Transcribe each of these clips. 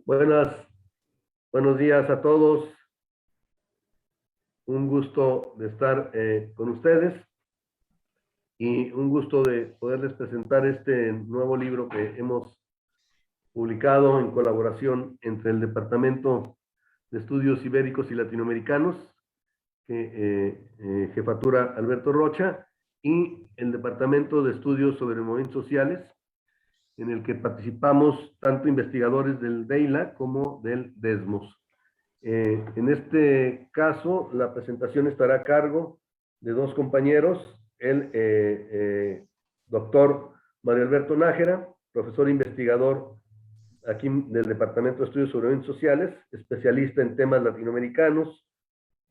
Buenos días a todos. Un gusto de estar con ustedes y un gusto de poderles presentar este nuevo libro que hemos publicado en colaboración entre el Departamento de Estudios Ibéricos y Latinoamericanos, que jefatura Alberto Rocha, y el Departamento de Estudios sobre Movimientos Sociales, en el que participamos tanto investigadores del DEILA como del DESMOS. En este caso, la presentación estará a cargo de dos compañeros, el doctor Mario Alberto Nájera, profesor investigador aquí del Departamento de Estudios sobre Movimientos Sociales, especialista en temas latinoamericanos,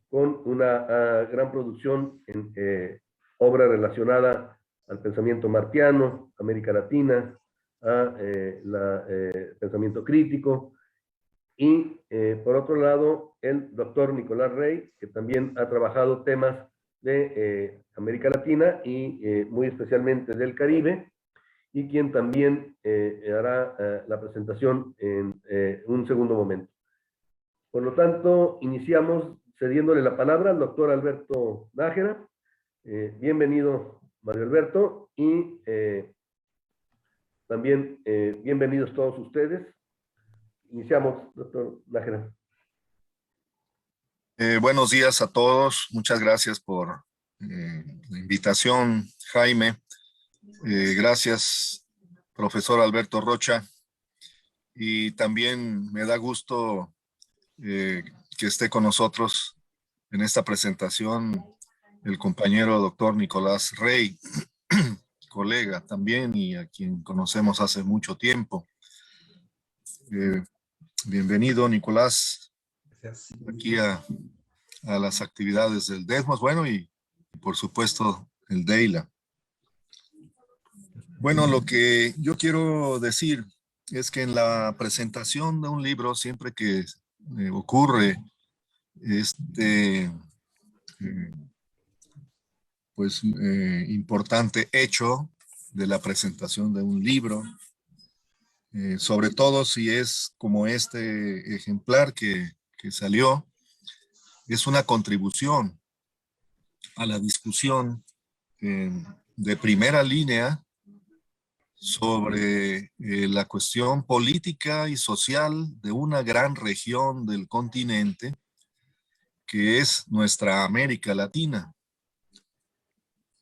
con una gran producción en obra relacionada al pensamiento martiano, América Latina, pensamiento crítico. Y por otro lado, el doctor Nicolás Rey, que también ha trabajado temas de América Latina y muy especialmente del Caribe, y quien también hará la presentación en un segundo momento. Por lo tanto, iniciamos cediéndole la palabra al doctor Alberto Nájera. Bienvenido, Mario Alberto, y también bienvenidos todos ustedes. Iniciamos, doctor Nájera. Buenos días a todos. Muchas gracias por la invitación, Jaime. Gracias, profesor Alberto Rocha. Y también me da gusto que esté con nosotros en esta presentación el compañero doctor Nicolás Rey, colega también y a quien conocemos hace mucho tiempo. Bienvenido, Nicolás, aquí a las actividades del DESMOS, bueno, y por supuesto el DEILA. Bueno, lo que yo quiero decir es que en la presentación de un libro, siempre que ocurre este importante hecho de la presentación de un libro, sobre todo si es como este ejemplar que salió, es una contribución a la discusión de primera línea sobre la cuestión política y social de una gran región del continente que es nuestra América Latina.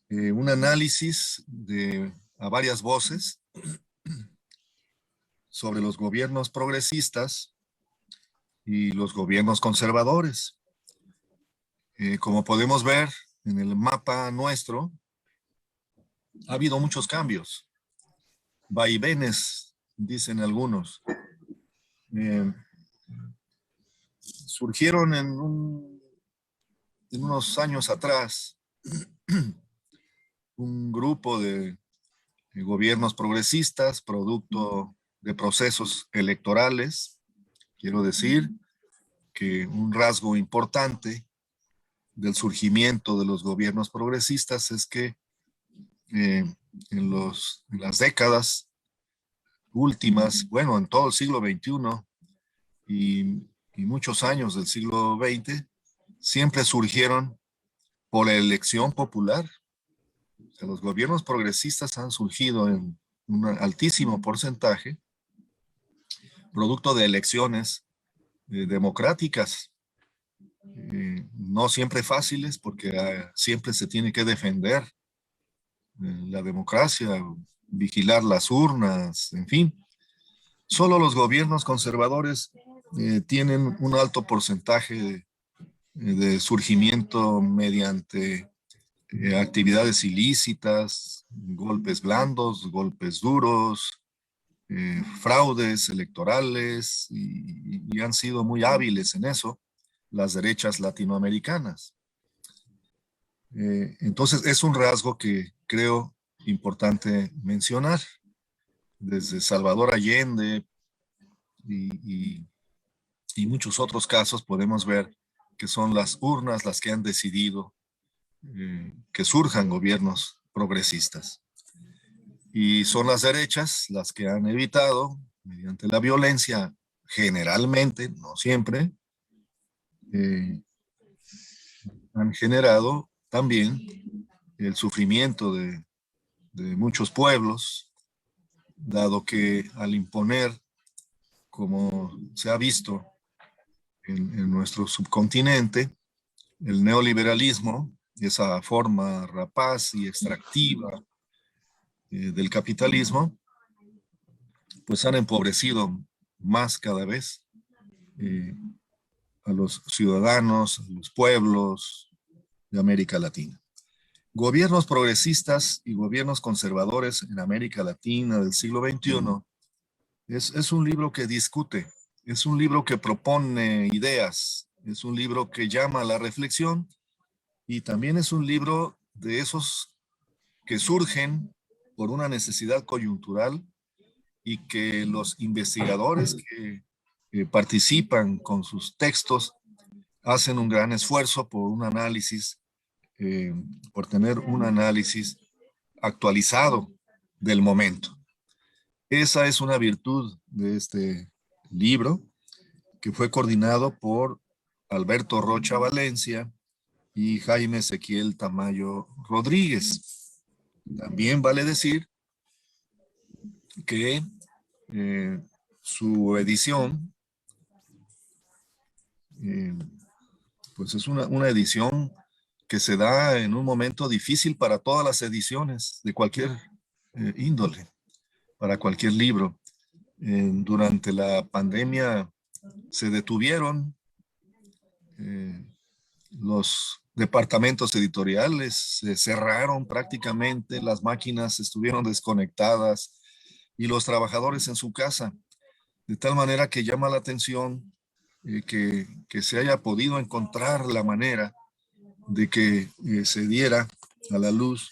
Un análisis a varias voces sobre los gobiernos progresistas y los gobiernos conservadores. Como podemos ver en el mapa nuestro, ha habido muchos cambios, vaivenes, dicen algunos. Surgieron en unos años atrás un grupo de gobiernos progresistas, producto de procesos electorales. Quiero decir que un rasgo importante del surgimiento de los gobiernos progresistas es que en las décadas últimas, bueno, en todo el siglo XXI y muchos años del siglo XX, siempre surgieron por elección popular. O sea, los gobiernos progresistas han surgido en un altísimo porcentaje, producto de elecciones democráticas, no siempre fáciles, porque siempre se tiene que defender la democracia, vigilar las urnas, en fin. Solo los gobiernos conservadores tienen un alto porcentaje de surgimiento mediante actividades ilícitas, golpes blandos, golpes duros, fraudes electorales, y han sido muy hábiles en eso las derechas latinoamericanas. Entonces es un rasgo que creo importante mencionar. Desde Salvador Allende y muchos otros casos podemos ver que son las urnas las que han decidido que surjan gobiernos progresistas. Y son las derechas las que han evitado, mediante la violencia, generalmente, no siempre, han generado también el sufrimiento de muchos pueblos, dado que al imponer, como se ha visto en nuestro subcontinente, el neoliberalismo, esa forma rapaz y extractiva del capitalismo, pues han empobrecido más cada vez a los ciudadanos, a los pueblos de América Latina. Gobiernos progresistas y gobiernos conservadores en América Latina del siglo XXI es un libro que discute, es un libro que propone ideas, es un libro que llama a la reflexión y también es un libro de esos que surgen por una necesidad coyuntural y que los investigadores que participan con sus textos hacen un gran esfuerzo por un análisis, por tener un análisis actualizado del momento. Esa es una virtud de este libro que fue coordinado por Alberto Rocha Valencia y Jaime Ezequiel Tamayo Rodríguez. También vale decir que su edición pues es una edición que se da en un momento difícil para todas las ediciones de cualquier índole, para cualquier libro. Durante la pandemia se detuvieron los departamentos editoriales, se cerraron prácticamente, las máquinas estuvieron desconectadas y los trabajadores en su casa, de tal manera que llama la atención que se haya podido encontrar la manera de que se diera a la luz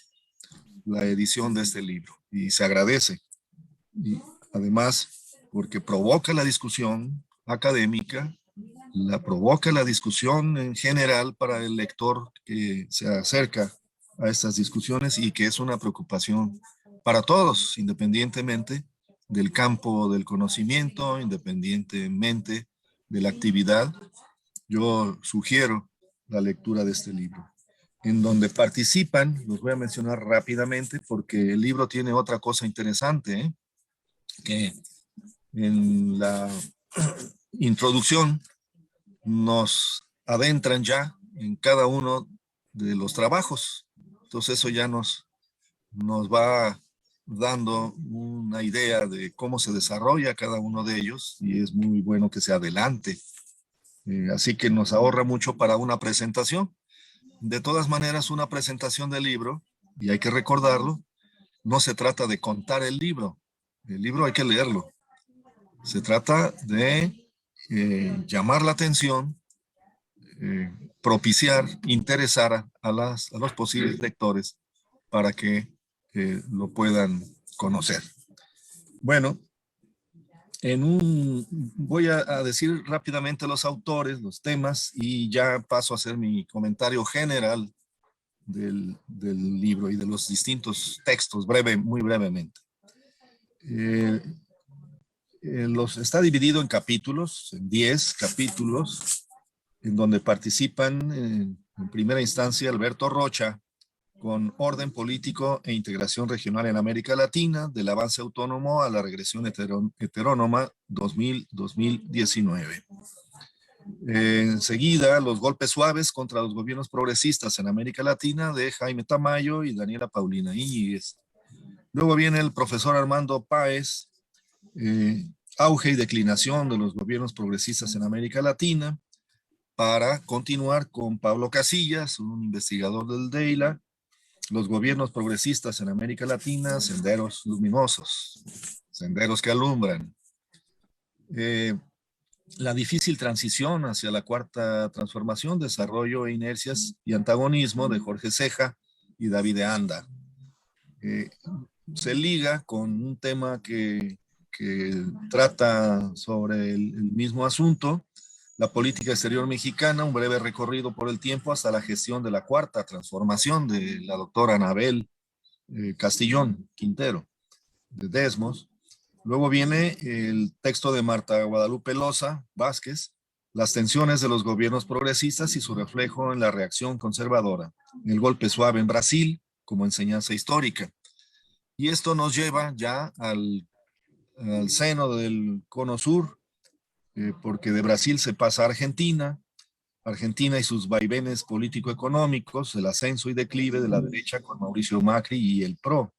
la edición de este libro. Y se agradece. Y además, porque provoca la discusión académica, la provoca la discusión en general para el lector que se acerca a estas discusiones y que es una preocupación para todos, independientemente del campo del conocimiento, independientemente de la actividad. Yo sugiero la lectura de este libro, en donde participan, los voy a mencionar rápidamente porque el libro tiene otra cosa interesante, que en la introducción nos adentran ya en cada uno de los trabajos. Entonces eso ya nos va dando una idea de cómo se desarrolla cada uno de ellos y es muy bueno que se adelante. Así que nos ahorra mucho para una presentación. De todas maneras, una presentación del libro, y hay que recordarlo, no se trata de contar el libro hay que leerlo. Se trata de llamar la atención, propiciar, interesar a los posibles lectores para que lo puedan conocer. Bueno, voy a decir rápidamente los autores, los temas, y ya paso a hacer mi comentario general del libro y de los distintos textos, muy brevemente. Está dividido en capítulos, en 10 capítulos, en donde participan en primera instancia Alberto Rocha, con orden político e integración regional en América Latina, del avance autónomo a la regresión heterónoma 2000-2019. Enseguida, los golpes suaves contra los gobiernos progresistas en América Latina, de Jaime Tamayo y Daniela Paulina Íñiguez. Luego viene el profesor Armando Páez, auge y declinación de los gobiernos progresistas en América Latina, para continuar con Pablo Casillas, un investigador del DEILA, los gobiernos progresistas en América Latina, senderos luminosos, senderos que alumbran. La difícil transición hacia la cuarta transformación, desarrollo e inercias y antagonismo, de Jorge Ceja y David de Anda. Se liga con un tema que trata sobre el mismo asunto, la política exterior mexicana, un breve recorrido por el tiempo hasta la gestión de la cuarta transformación, de la doctora Anabel Castillón Quintero, de Desmos. Luego viene el texto de Marta Guadalupe Loza Vázquez, Las tensiones de los gobiernos progresistas y su reflejo en la reacción conservadora, el golpe suave en Brasil como enseñanza histórica. Y esto nos lleva ya al seno del Cono Sur, porque de Brasil se pasa a Argentina, Argentina y sus vaivenes político-económicos, el ascenso y declive de la derecha con Mauricio Macri y el PRO,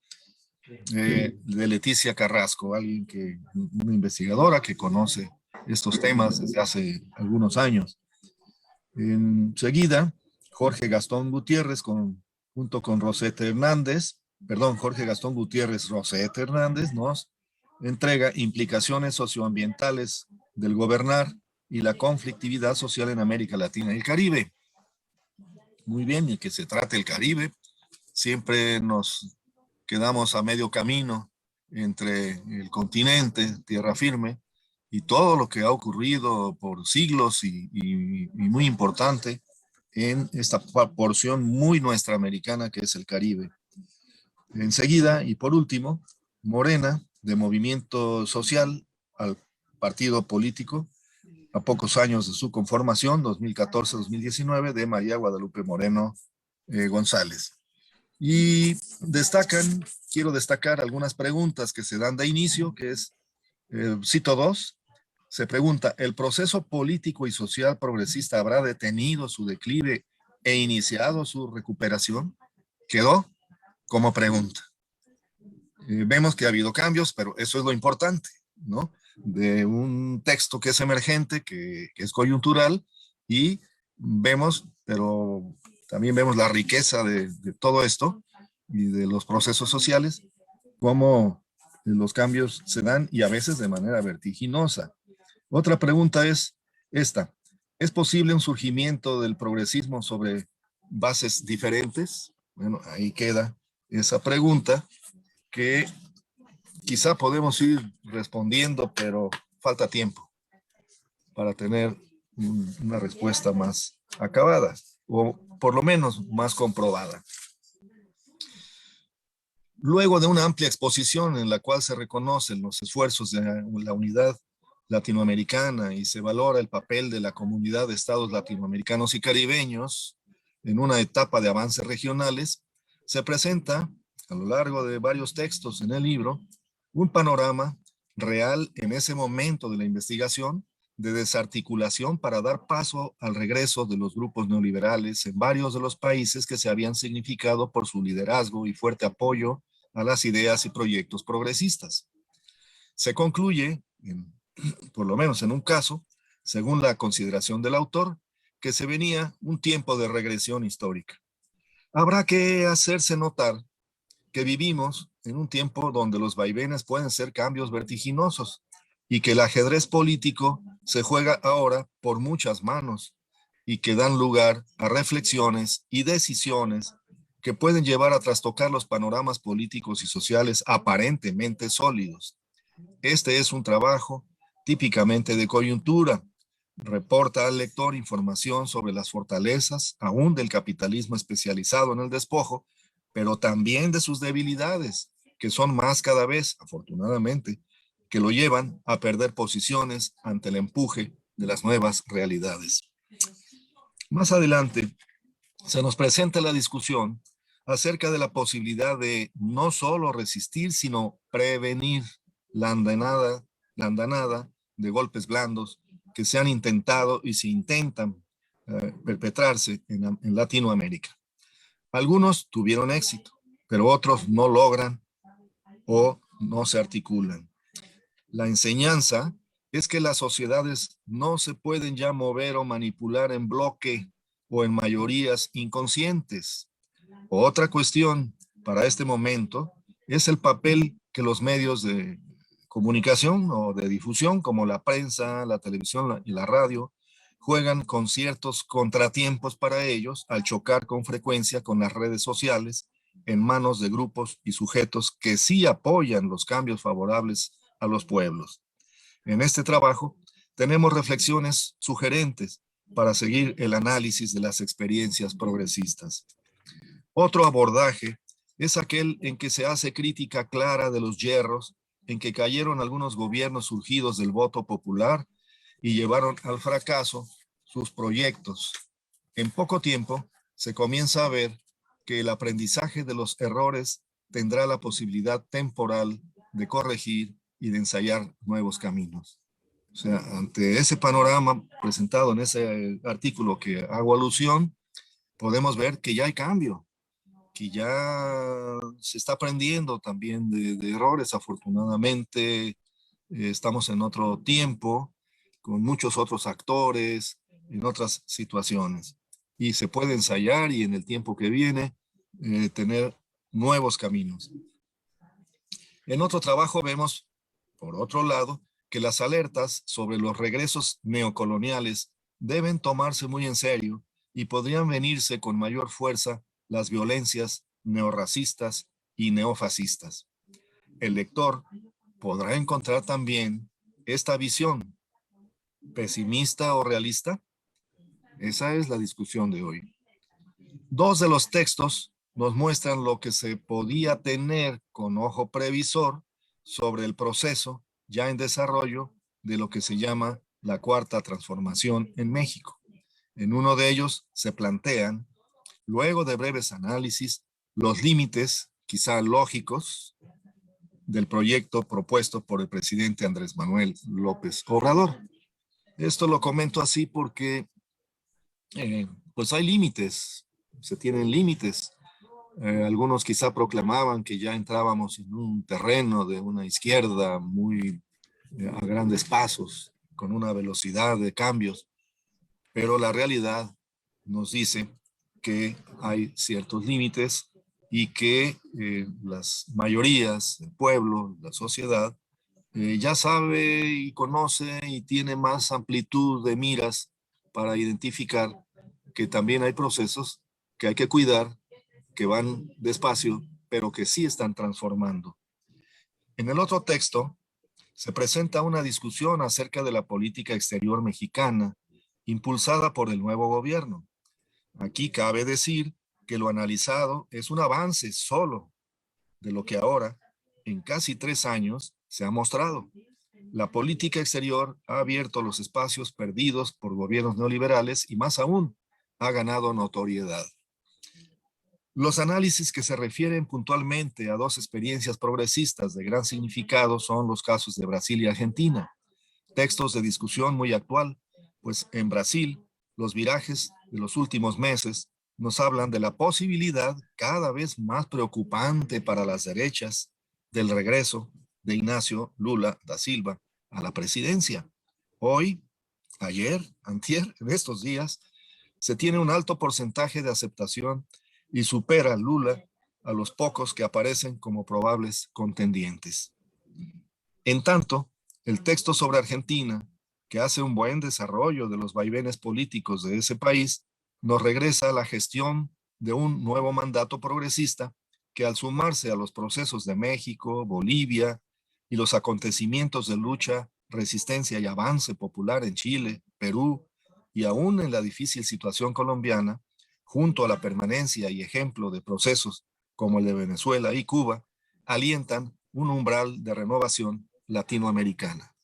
de Leticia Carrasco, una investigadora que conoce estos temas desde hace algunos años. Enseguida, Jorge Gastón Gutiérrez, junto con Rosetta Hernández, Jorge Gastón Gutiérrez Rosetta Hernández, nos entrega implicaciones socioambientales del gobernar y la conflictividad social en América Latina y el Caribe. Muy bien, y que se trate el Caribe. Siempre nos quedamos a medio camino entre el continente, tierra firme, y todo lo que ha ocurrido por siglos y muy importante en esta porción muy nuestra americana que es el Caribe. Enseguida, y por último, Morena, de Movimiento Social al partido político, a pocos años de su conformación, 2014-2019, de María Guadalupe Moreno González. Y quiero destacar algunas preguntas que se dan de inicio, que es, cito dos, se pregunta, ¿el proceso político y social progresista habrá detenido su declive e iniciado su recuperación? Quedó como pregunta. Vemos que ha habido cambios, pero eso es lo importante, ¿no? De un texto que es emergente, que es coyuntural, y vemos, pero también vemos la riqueza de todo esto y de los procesos sociales, cómo los cambios se dan y a veces de manera vertiginosa. Otra pregunta es esta. ¿Es posible un surgimiento del progresismo sobre bases diferentes? Bueno, ahí queda esa pregunta que quizá podemos ir respondiendo, pero falta tiempo para tener una respuesta más acabada o por lo menos más comprobada. Luego de una amplia exposición en la cual se reconocen los esfuerzos de la unidad latinoamericana y se valora el papel de la comunidad de estados latinoamericanos y caribeños en una etapa de avances regionales, se presenta a lo largo de varios textos en el libro un panorama real en ese momento de la investigación de desarticulación para dar paso al regreso de los grupos neoliberales en varios de los países que se habían significado por su liderazgo y fuerte apoyo a las ideas y proyectos progresistas. Se concluye, por lo menos en un caso, según la consideración del autor, que se venía un tiempo de regresión histórica. Habrá que hacerse notar que vivimos en un tiempo donde los vaivenes pueden ser cambios vertiginosos y que el ajedrez político se juega ahora por muchas manos y que dan lugar a reflexiones y decisiones que pueden llevar a trastocar los panoramas políticos y sociales aparentemente sólidos. Este es un trabajo típicamente de coyuntura. Reporta al lector información sobre las fortalezas aún del capitalismo especializado en el despojo, pero también de sus debilidades, que son más cada vez, afortunadamente, que lo llevan a perder posiciones ante el empuje de las nuevas realidades. Más adelante, se nos presenta la discusión acerca de la posibilidad de no solo resistir, sino prevenir la andanada de golpes blandos que se han intentado y se intentan perpetrarse en Latinoamérica. Algunos tuvieron éxito, pero otros no logran o no se articulan. La enseñanza es que las sociedades no se pueden ya mover o manipular en bloque o en mayorías inconscientes. Otra cuestión para este momento es el papel que los medios de comunicación o de difusión, como la prensa, la televisión y la radio, juegan con ciertos contratiempos para ellos al chocar con frecuencia con las redes sociales en manos de grupos y sujetos que sí apoyan los cambios favorables a los pueblos. En este trabajo tenemos reflexiones sugerentes para seguir el análisis de las experiencias progresistas. Otro abordaje es aquel en que se hace crítica clara de los yerros en que cayeron algunos gobiernos surgidos del voto popular y llevaron al fracaso sus proyectos. En poco tiempo se comienza a ver que el aprendizaje de los errores tendrá la posibilidad temporal de corregir y de ensayar nuevos caminos. O sea, ante ese panorama presentado en ese artículo que hago alusión, podemos ver que ya hay cambio, que ya se está aprendiendo también de errores. Afortunadamente, estamos en otro tiempo, con muchos otros actores, en otras situaciones. Y se puede ensayar y en el tiempo que viene tener nuevos caminos. En otro trabajo vemos, por otro lado, que las alertas sobre los regresos neocoloniales deben tomarse muy en serio y podrían venirse con mayor fuerza las violencias neorracistas y neofascistas. El lector podrá encontrar también esta visión, pesimista o realista. Esa es la discusión de hoy. Dos de los textos nos muestran lo que se podía tener con ojo previsor sobre el proceso ya en desarrollo de lo que se llama la cuarta transformación en México. En uno de ellos se plantean, luego de breves análisis, los límites, quizá lógicos, del proyecto propuesto por el presidente Andrés Manuel López Obrador. Esto lo comento así porque pues hay límites, se tienen límites. Algunos quizá proclamaban que ya entrábamos en un terreno de una izquierda muy a grandes pasos, con una velocidad de cambios, pero la realidad nos dice que hay ciertos límites y que las mayorías, el pueblo, la sociedad, ya sabe y conoce y tiene más amplitud de miras para identificar que también hay procesos que hay que cuidar, que van despacio, pero que sí están transformando. En el otro texto se presenta una discusión acerca de la política exterior mexicana impulsada por el nuevo gobierno. Aquí cabe decir que lo analizado es un avance solo de lo que ahora, en casi 3 años, se ha mostrado. La política exterior ha abierto los espacios perdidos por gobiernos neoliberales y más aún, ha ganado notoriedad. Los análisis que se refieren puntualmente a dos experiencias progresistas de gran significado son los casos de Brasil y Argentina. Textos de discusión muy actual, pues en Brasil, los virajes de los últimos meses nos hablan de la posibilidad cada vez más preocupante para las derechas del regreso de Ignacio Lula da Silva a la presidencia. Hoy, ayer, antier, en estos días, se tiene un alto porcentaje de aceptación y supera Lula a los pocos que aparecen como probables contendientes. En tanto, el texto sobre Argentina, que hace un buen desarrollo de los vaivenes políticos de ese país, nos regresa a la gestión de un nuevo mandato progresista que al sumarse a los procesos de México, Bolivia y los acontecimientos de lucha, resistencia y avance popular en Chile, Perú y aún en la difícil situación colombiana, junto a la permanencia y ejemplo de procesos como el de Venezuela y Cuba, alientan un umbral de renovación latinoamericana.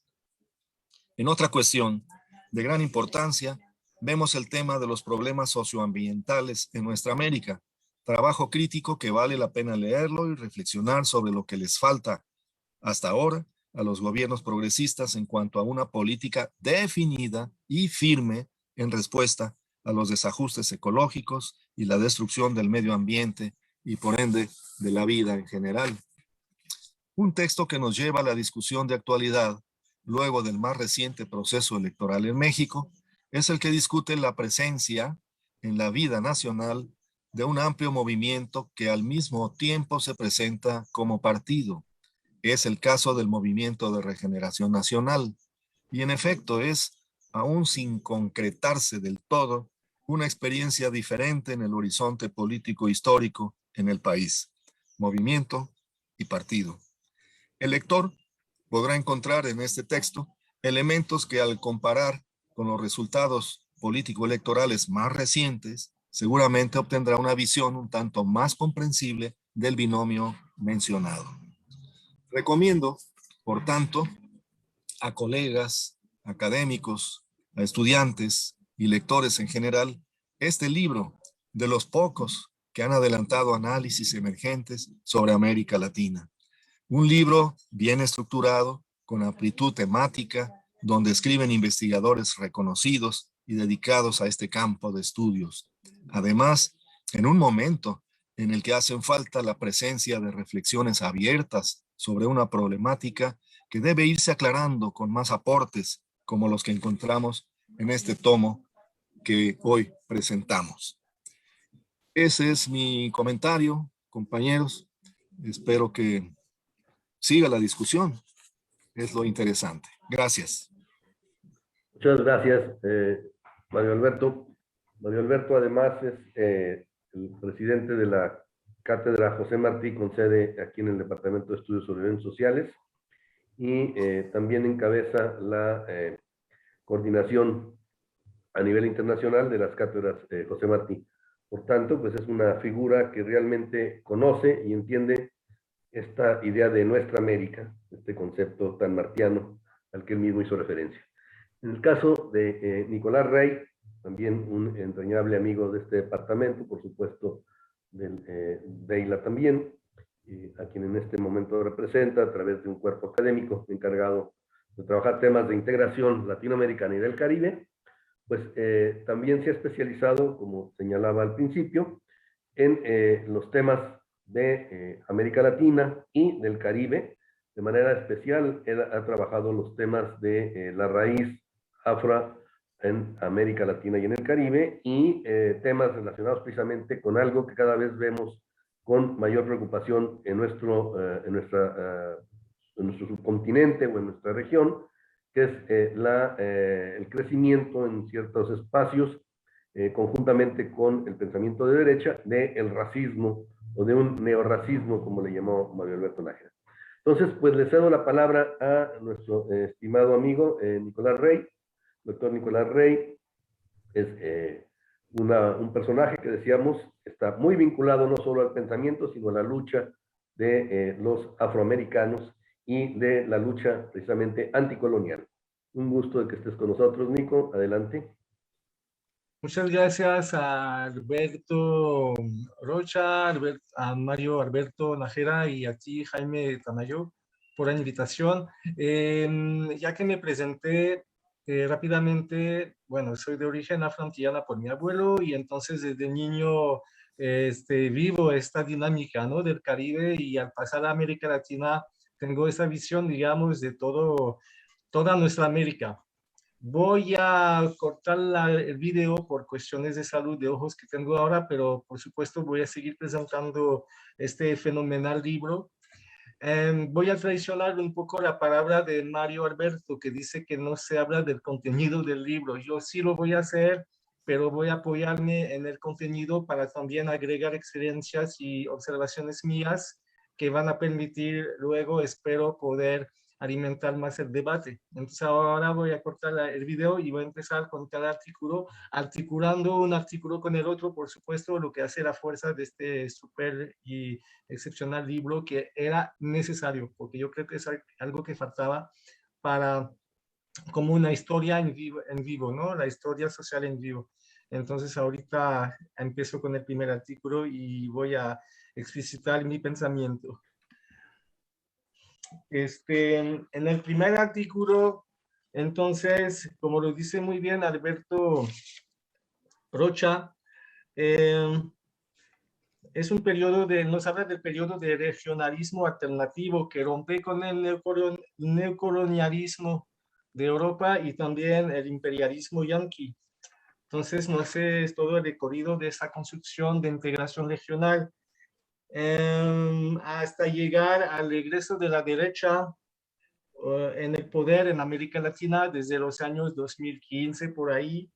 En otra cuestión de gran importancia, vemos el tema de los problemas socioambientales en nuestra América, trabajo crítico que vale la pena leerlo y reflexionar sobre lo que les falta hasta ahora a los gobiernos progresistas en cuanto a una política definida y firme en respuesta a los desajustes ecológicos y la destrucción del medio ambiente y por ende de la vida en general. Un texto que nos lleva a la discusión de actualidad, luego del más reciente proceso electoral en México, es el que discute la presencia en la vida nacional de un amplio movimiento que al mismo tiempo se presenta como partido. Es el caso del Movimiento de Regeneración Nacional, y en efecto es, aún sin concretarse del todo, una experiencia diferente en el horizonte político histórico en el país. Movimiento y partido. El lector podrá encontrar en este texto elementos que al comparar con los resultados político-electorales más recientes, seguramente obtendrá una visión un tanto más comprensible del binomio mencionado. Recomiendo por tanto, a colegas, académicos, a estudiantes y lectores en general, este libro, de los pocos que han adelantado análisis emergentes sobre América Latina. Un libro bien estructurado, con amplitud temática, donde escriben investigadores reconocidos y dedicados a este campo de estudios. Además, en un momento en el que hacen falta la presencia de reflexiones abiertas sobre una problemática que debe irse aclarando con más aportes, como los que encontramos en este tomo que hoy presentamos. Ese es mi comentario, compañeros. Espero que siga la discusión. Es lo interesante. Gracias. Muchas gracias, Mario Alberto. Mario Alberto además es el presidente de la Cátedra José Martí, con sede aquí en el Departamento de Estudios sobre Eventos Sociales, y también encabeza la coordinación a nivel internacional de las cátedras José Martí. Por tanto, pues es una figura que realmente conoce y entiende esta idea de nuestra América, este concepto tan martiano al que él mismo hizo referencia. En el caso de Nicolás Rey, también un entrañable amigo de este departamento, por supuesto del DEILA también, a quien en este momento representa a través de un cuerpo académico encargado de trabajar temas de integración latinoamericana y del Caribe, pues también se ha especializado, como señalaba al principio, en los temas de América Latina y del Caribe. De manera especial, él ha trabajado los temas de la raíz afro en América Latina y en el Caribe, y temas relacionados precisamente con algo que cada vez vemos con mayor preocupación en nuestro subcontinente o en nuestra región, que es el crecimiento en ciertos espacios, conjuntamente con el pensamiento de derecha, del racismo o de un neorracismo, como le llamó Mario Alberto Nájera. Entonces, pues le cedo la palabra a nuestro estimado amigo Nicolás Rey. Doctor Nicolás Rey es un personaje que decíamos está muy vinculado no solo al pensamiento, sino a la lucha de los afroamericanos y de la lucha precisamente anticolonial. Un gusto de que estés con nosotros, Nico. Adelante. Muchas gracias a Alberto Rocha, a Mario Alberto Nájera y a ti, Jaime Tamayo, por la invitación. Ya que me presenté rápidamente, bueno, soy de origen afroantillana por mi abuelo, y entonces desde niño vivo esta dinámica, ¿no?, del Caribe, y al pasar a América Latina tengo esa visión, digamos, de toda nuestra América. Voy a cortar el video por cuestiones de salud de ojos que tengo ahora, pero por supuesto voy a seguir presentando este fenomenal libro. Voy a traicionar un poco la palabra de Mario Alberto, que dice que no se habla del contenido del libro. Yo sí lo voy a hacer, pero voy a apoyarme en el contenido para también agregar experiencias y observaciones mías que van a permitir luego, espero, poder alimentar más el debate. Entonces ahora voy a cortar el video y voy a empezar con cada artículo, articulando un artículo con el otro, por supuesto, lo que hace la fuerza de este súper y excepcional libro, que era necesario, porque yo creo que es algo que faltaba para como una historia en vivo, ¿no? La historia social en vivo. Entonces ahorita empiezo con el primer artículo y voy a explicitar mi pensamiento. En el primer artículo, entonces, como lo dice muy bien Alberto Rocha, es un periodo nos habla del periodo de regionalismo alternativo que rompe con el neocolonialismo de Europa y también el imperialismo yanqui. Entonces, no sé, es todo el recorrido de esa construcción de integración regional hasta llegar al regreso de la derecha en el poder en América Latina desde los años 2015 por ahí.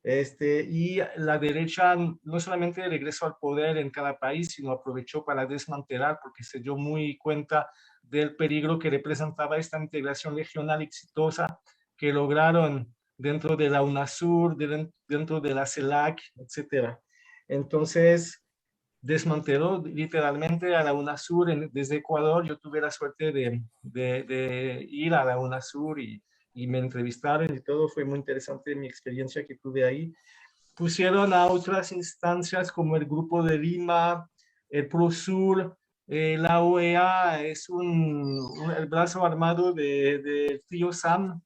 Y la derecha no solamente regresó al poder en cada país, sino aprovechó para desmantelar, porque se dio muy cuenta del peligro que representaba esta integración regional exitosa que lograron dentro de la UNASUR, dentro de la CELAC, etc. Entonces, desmanteló literalmente a la UNASUR desde Ecuador. Yo tuve la suerte de ir a la UNASUR y me entrevistaron y todo. Fue muy interesante mi experiencia que tuve ahí. Pusieron a otras instancias como el Grupo de Lima, el ProSur, la OEA es el brazo armado del tío Sam.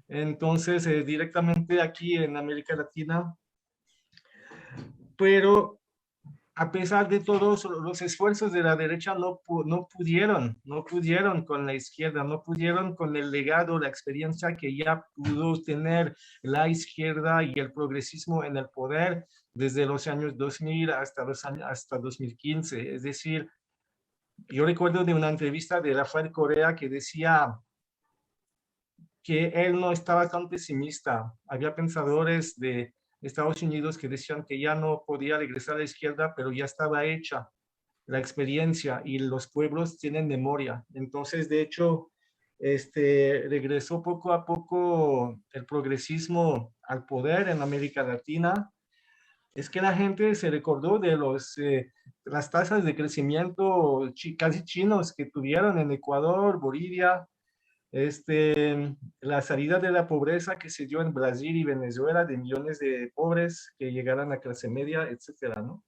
Entonces, directamente aquí en América Latina, pero a pesar de todos los esfuerzos de la derecha, no pudieron con la izquierda, no pudieron con el legado, la experiencia que ya pudo tener la izquierda y el progresismo en el poder desde los años 2000 hasta 2015. Es decir, yo recuerdo de una entrevista de Rafael Correa que decía que él no estaba tan pesimista. Había pensadores de Estados Unidos que decían que ya no podía regresar a la izquierda, pero ya estaba hecha la experiencia y los pueblos tienen memoria. Entonces, de hecho, regresó poco a poco el progresismo al poder en América Latina. Es que la gente se recordó de las tasas de crecimiento casi chinos que tuvieron en Ecuador, Bolivia, la salida de la pobreza que se dio en Brasil y Venezuela, de millones de pobres que llegaran a clase media, etcétera, ¿no?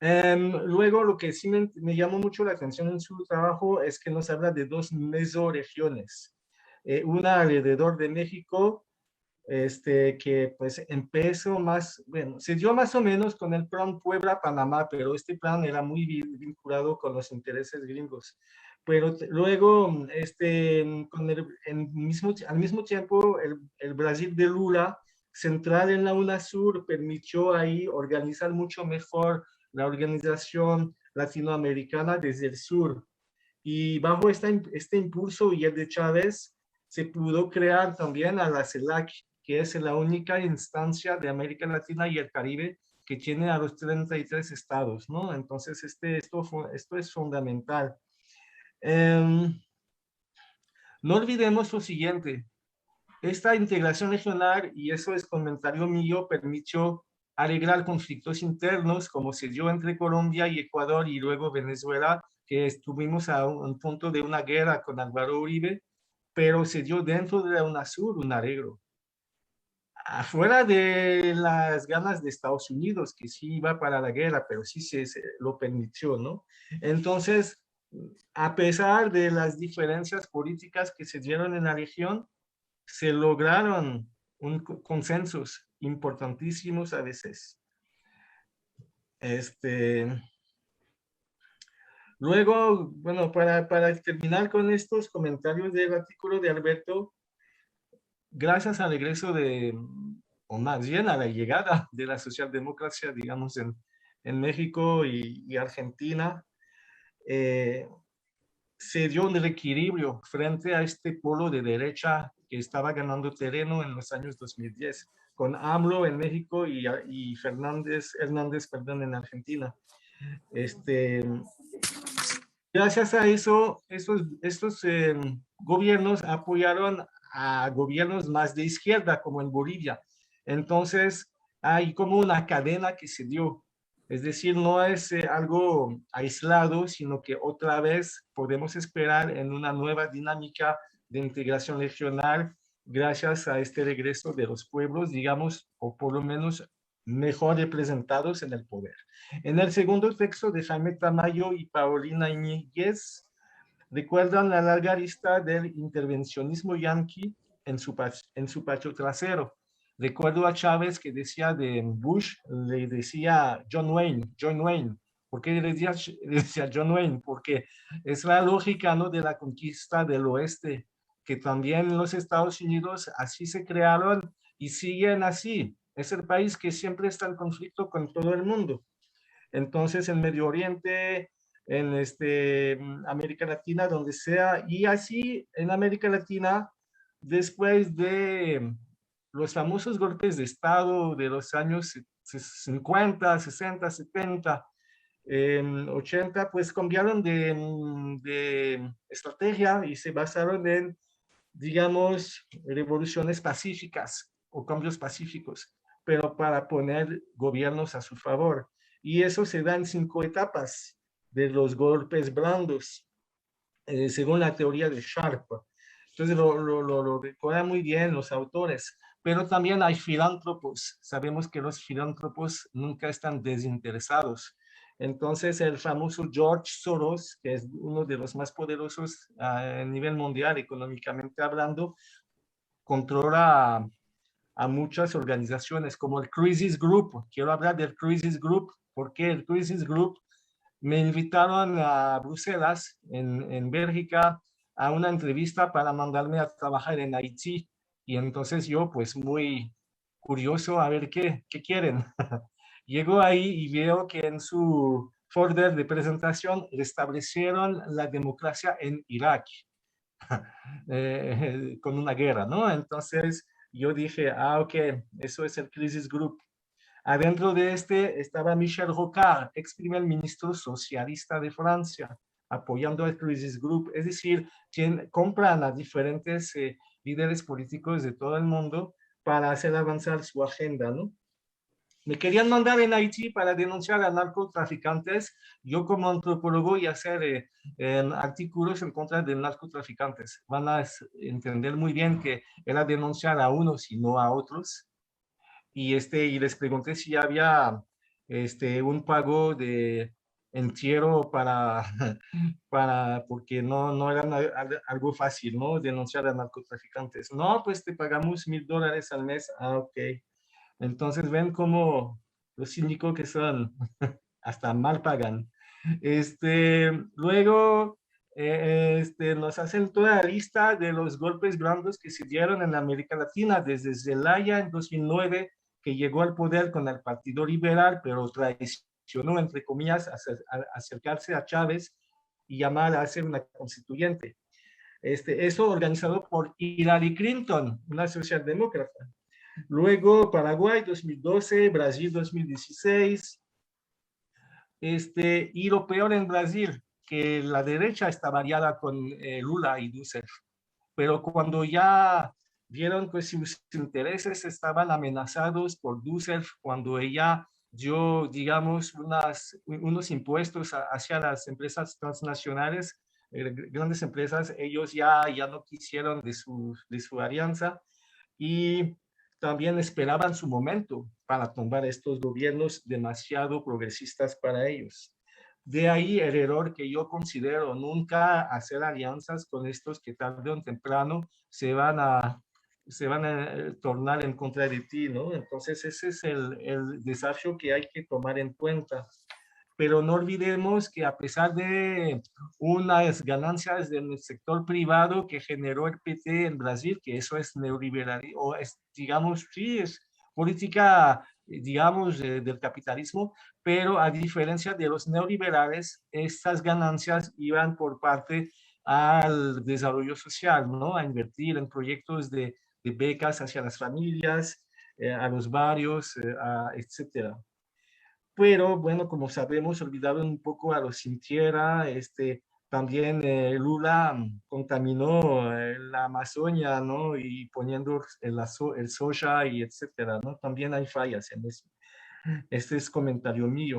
Luego, lo que sí me llamó mucho la atención en su trabajo es que nos habla de dos mesorregiones. Una alrededor de México, que pues empezó más, bueno, se dio más o menos con el plan Puebla-Panamá, pero este plan era muy vinculado con los intereses gringos. Pero luego, al mismo tiempo, el Brasil de Lula, central en la UNASUR, permitió ahí organizar mucho mejor la organización latinoamericana desde el sur. Y bajo este impulso y el de Chávez, se pudo crear también a la CELAC, que es la única instancia de América Latina y el Caribe que tiene a los 33 estados, ¿no? Entonces, esto es fundamental. No olvidemos lo siguiente, esta integración regional, y eso es comentario mío, permitió arreglar conflictos internos, como se dio entre Colombia y Ecuador y luego Venezuela, que estuvimos a un punto de una guerra con Álvaro Uribe, pero se dio dentro de la UNASUR un arreglo. Afuera de las ganas de Estados Unidos, que sí iba para la guerra, pero sí se lo permitió, ¿no? Entonces, a pesar de las diferencias políticas que se dieron en la región, se lograron consensos importantísimos a veces. Luego, bueno, para terminar con estos comentarios del artículo de Alberto, gracias al regreso o más bien a la llegada de la socialdemocracia, digamos, en México y Argentina, se dio un reequilibrio frente a este polo de derecha que estaba ganando terreno en los años 2010, con AMLO en México y Hernández, perdón, en Argentina. Gracias a eso, estos gobiernos apoyaron a gobiernos más de izquierda, como en Bolivia. Entonces, hay como una cadena que se dio. Es decir, no es algo aislado, sino que otra vez podemos esperar en una nueva dinámica de integración regional gracias a este regreso de los pueblos, digamos, o por lo menos mejor representados en el poder. En el segundo texto de Jaime Tamayo y Paulina Iñiguez, recuerdan la larga lista del intervencionismo yanqui en su patio trasero. Recuerdo a Chávez que decía de Bush, le decía John Wayne. ¿Por qué le decía John Wayne? Porque es la lógica, ¿no?, de la conquista del oeste, que también los Estados Unidos así se crearon y siguen así. Es el país que siempre está en conflicto con todo el mundo. Entonces, en Medio Oriente, en América Latina, donde sea, y así en América Latina, después de los famosos golpes de Estado de los años 50, 60, 70, 80, pues cambiaron de estrategia y se basaron en, digamos, revoluciones pacíficas o cambios pacíficos, pero para poner gobiernos a su favor. y eso se da en 5 etapas de los golpes blandos, según la teoría de Sharp. Entonces lo recuerdan muy bien los autores, pero también hay filántropos. Sabemos que los filántropos nunca están desinteresados. Entonces el famoso George Soros, que es uno de los más poderosos a nivel mundial económicamente hablando, controla a muchas organizaciones como el Crisis Group. Quiero hablar del Crisis Group porque el Crisis Group me invitaron a Bruselas, en Bélgica, a una entrevista para mandarme a trabajar en Haití. Y entonces yo, pues muy curioso, a ver qué quieren. Llego ahí y veo que en su folder de presentación restablecieron la democracia en Irak, con una guerra, ¿no? Entonces yo dije, ok, eso es el Crisis Group. Adentro de este estaba Michel Rocard, ex primer ministro socialista de Francia, apoyando al Crisis Group. Es decir, quien compran a diferentes líderes políticos de todo el mundo para hacer avanzar su agenda, ¿no? Me querían mandar en Haití para denunciar a narcotraficantes. Yo como antropólogo voy a hacer artículos en contra de narcotraficantes. Van a entender muy bien que era denunciar a unos y no a otros. Y les pregunté si había un pago de entierro porque no era algo fácil, ¿no? Denunciar a narcotraficantes. No, pues te pagamos $1000 al mes. Ah, ok. Entonces ven cómo los cínicos que son, hasta mal pagan. Luego nos hacen toda la lista de los golpes blandos que se dieron en América Latina, desde Zelaya en 2009, que llegó al poder con el Partido Liberal, pero traicionó, entre comillas, acercarse a Chávez y llamar a ser una constituyente. Eso organizado por Hillary Clinton, una socialdemócrata. Luego Paraguay 2012, Brasil 2016, y lo peor en Brasil, que la derecha está variada con Lula y Rousseff, pero cuando ya vieron que sus intereses estaban amenazados por Rousseff, cuando ella dio, digamos, unos impuestos hacia las empresas transnacionales, grandes empresas, ellos ya no quisieron de su alianza y también esperaban su momento para tumbar estos gobiernos demasiado progresistas para ellos. De ahí el error que yo considero, nunca hacer alianzas con estos que tarde o temprano se van a tornar en contra de ti, ¿no? Entonces ese es el desafío que hay que tomar en cuenta. Pero no olvidemos que a pesar de unas ganancias del sector privado que generó el PT en Brasil, que eso es neoliberal, o es, digamos, sí, es política, digamos, del capitalismo, pero a diferencia de los neoliberales, estas ganancias iban por parte al desarrollo social, ¿no? A invertir en proyectos de becas hacia las familias, a los barrios, etcétera. Pero bueno, como sabemos, olvidaron un poco a los sin tierra, también Lula contaminó la Amazonia, ¿no? Y poniendo el soja y etcétera, ¿no? También hay fallas en eso. Este es comentario mío.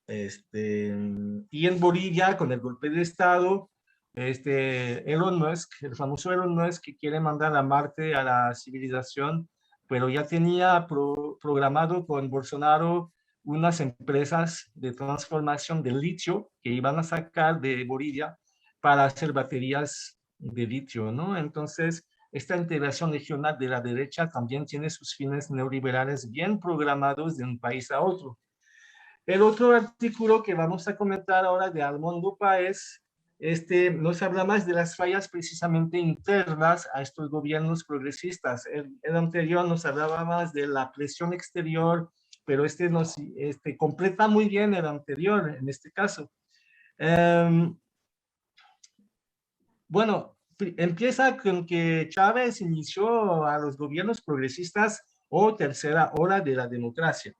Y en Bolivia, con el golpe de Estado, Elon Musk, el famoso Elon Musk, que quiere mandar a Marte a la civilización, pero ya tenía programado con Bolsonaro unas empresas de transformación de litio que iban a sacar de Bolivia para hacer baterías de litio, ¿no? Entonces, esta integración regional de la derecha también tiene sus fines neoliberales bien programados de un país a otro. El otro artículo que vamos a comentar ahora de Armando Páez, nos habla más de las fallas precisamente internas a estos gobiernos progresistas. El anterior nos hablaba más de la presión exterior, pero nos completa muy bien el anterior en este caso. Bueno, empieza con que Chávez inició a los gobiernos progresistas o tercera ola de la democracia.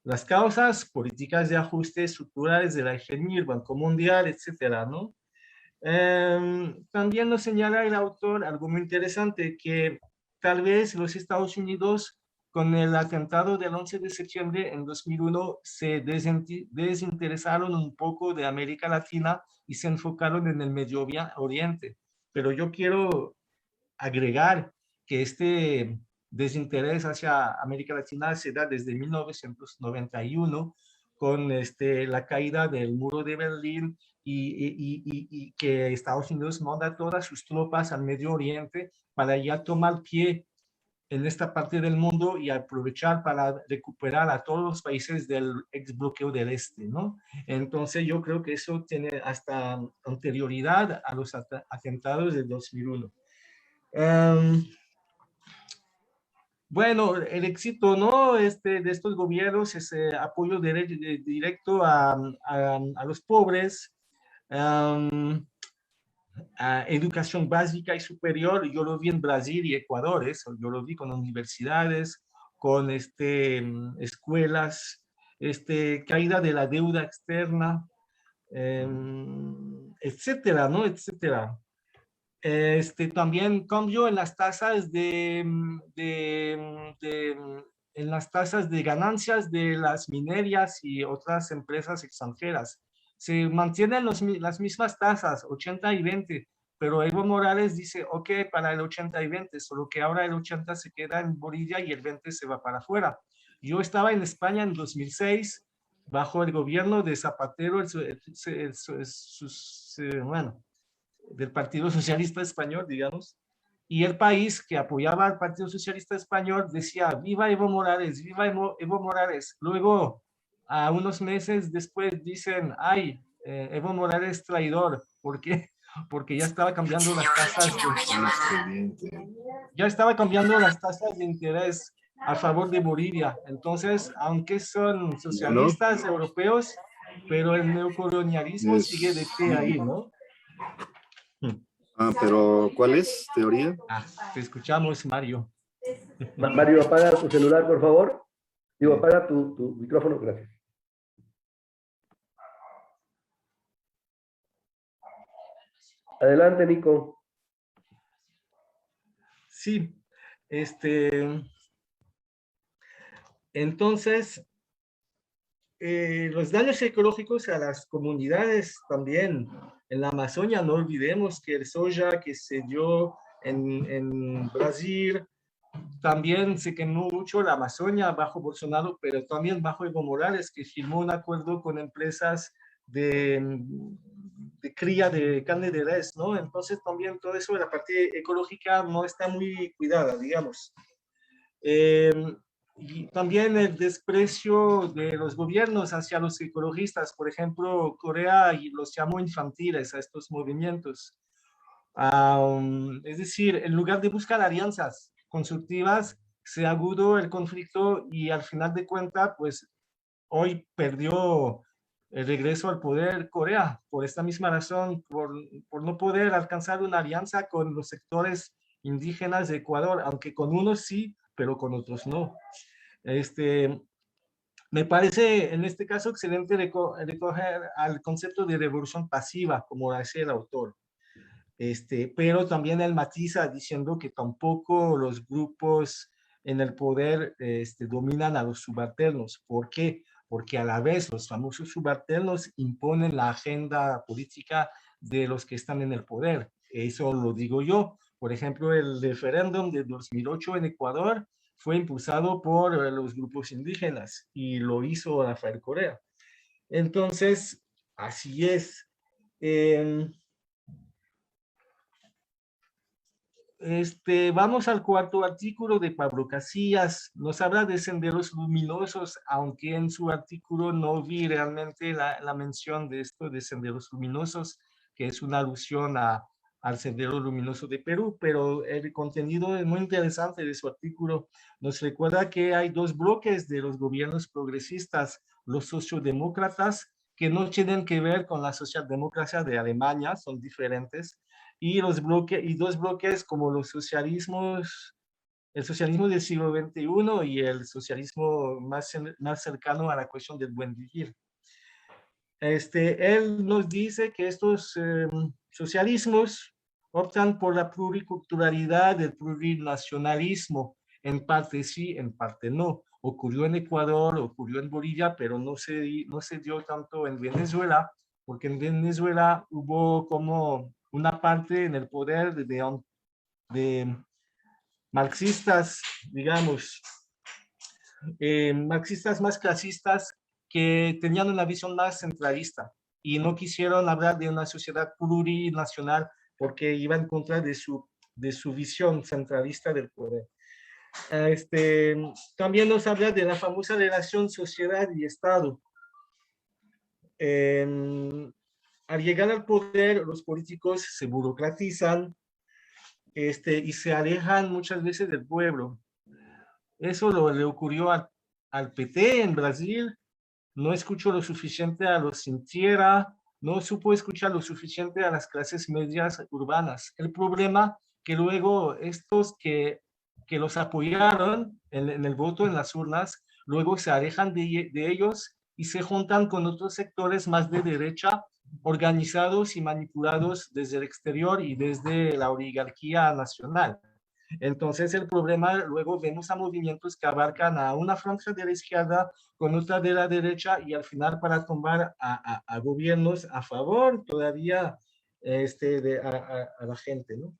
Las causas políticas de ajuste estructurales de la hegemonía del Banco Mundial, etcétera, ¿no? También nos señala el autor algo muy interesante, que tal vez los Estados Unidos con el atentado del 11 de septiembre en 2001 se desinteresaron un poco de América Latina y se enfocaron en el Medio Oriente. Pero yo quiero agregar que este desinterés hacia América Latina se da desde 1991 con la caída del muro de Berlín y que Estados Unidos manda todas sus tropas al Medio Oriente para ya tomar pie en esta parte del mundo y aprovechar para recuperar a todos los países del ex bloqueo del este, ¿no? Entonces yo creo que eso tiene hasta anterioridad a los atentados del 2001. Bueno, el éxito, ¿no? De estos gobiernos es apoyo directo a los pobres, a educación básica y superior. Yo lo vi en Brasil y Ecuador, eso. Yo lo vi con universidades, con escuelas, caída de la deuda externa, etcétera, ¿no? Etcétera. También cambio en las tasas en las tasas de ganancias de las minerias y otras empresas extranjeras. Se mantienen las mismas tasas, 80 y 20, pero Evo Morales dice, ok, para el 80 y 20, solo que ahora el 80 se queda en Bolivia y el 20 se va para afuera. Yo estaba en España en 2006, bajo el gobierno de Zapatero, bueno, del Partido Socialista Español, digamos, y el país que apoyaba al Partido Socialista Español decía, viva Evo Morales, viva Evo Morales. Luego, a unos meses después dicen, ay, Evo Morales traidor. ¿Por qué? Porque ya estaba cambiando las tasas de interés a favor de Bolivia. Entonces, aunque son socialistas europeos, pero el neocolonialismo sigue de pie ahí, ¿no? Pero ¿cuál es teoría? Te escuchamos, Mario. Mario, apaga tu celular, por favor. Digo, apaga tu micrófono, gracias. Adelante, Nico. Sí, entonces, los daños ecológicos a las comunidades también. En la Amazonia, no olvidemos que el soja que se dio en Brasil, también se quemó mucho la Amazonia bajo Bolsonaro, pero también bajo Evo Morales, que firmó un acuerdo con empresas de cría de carne de res, ¿no? Entonces también todo eso de la parte ecológica no está muy cuidada, digamos. Y también el desprecio de los gobiernos hacia los ecologistas. Por ejemplo, Corea los llamó infantiles a estos movimientos. Es decir, en lugar de buscar alianzas constructivas, se agudó el conflicto y al final de cuentas, pues hoy perdió el regreso al poder Corea por esta misma razón, por no poder alcanzar una alianza con los sectores indígenas de Ecuador, aunque con unos sí, pero con otros no. Me parece en este caso excelente recoger al concepto de revolución pasiva, como hace el autor. Pero también él matiza diciendo que tampoco los grupos en el poder dominan a los subalternos. ¿Por qué? Porque a la vez los famosos subalternos imponen la agenda política de los que están en el poder. Eso lo digo yo. Por ejemplo, el referéndum de 2008 en Ecuador fue impulsado por los grupos indígenas y lo hizo Rafael Correa. Entonces, así es. Vamos al cuarto artículo de Pablo Casillas. Nos habla de senderos luminosos, aunque en su artículo no vi realmente la mención de esto de senderos luminosos, que es una alusión al sendero luminoso de Perú, pero el contenido es muy interesante de su artículo. Nos recuerda que hay dos bloques de los gobiernos progresistas, los socialdemócratas, que no tienen que ver con la socialdemocracia de Alemania, son diferentes, y dos bloques como los socialismos, el socialismo del siglo XXI y el socialismo más cercano a la cuestión del buen vivir. Él nos dice que estos socialismos optan por la pluriculturalidad, el plurinacionalismo, en parte sí, en parte no. Ocurrió en Ecuador, ocurrió en Bolivia, pero no se dio tanto en Venezuela, porque en Venezuela hubo como una parte en el poder de marxistas, digamos, marxistas más clasistas que tenían una visión más centralista y no quisieron hablar de una sociedad plurinacional porque iba en contra de su visión centralista del poder. También nos habla de la famosa relación sociedad y Estado. Al llegar al poder, los políticos se burocratizan y se alejan muchas veces del pueblo. Eso le ocurrió al PT en Brasil. No escuchó lo suficiente a los sin tierra, no supo escuchar lo suficiente a las clases medias urbanas. El problema que luego estos que los apoyaron en el voto en las urnas, luego se alejan de ellos y se juntan con otros sectores más de derecha, organizados y manipulados desde el exterior y desde la oligarquía nacional. Entonces el problema, luego vemos a movimientos que abarcan a una franja de la izquierda con otra de la derecha y al final para tumbar a gobiernos a favor todavía a la gente, ¿no?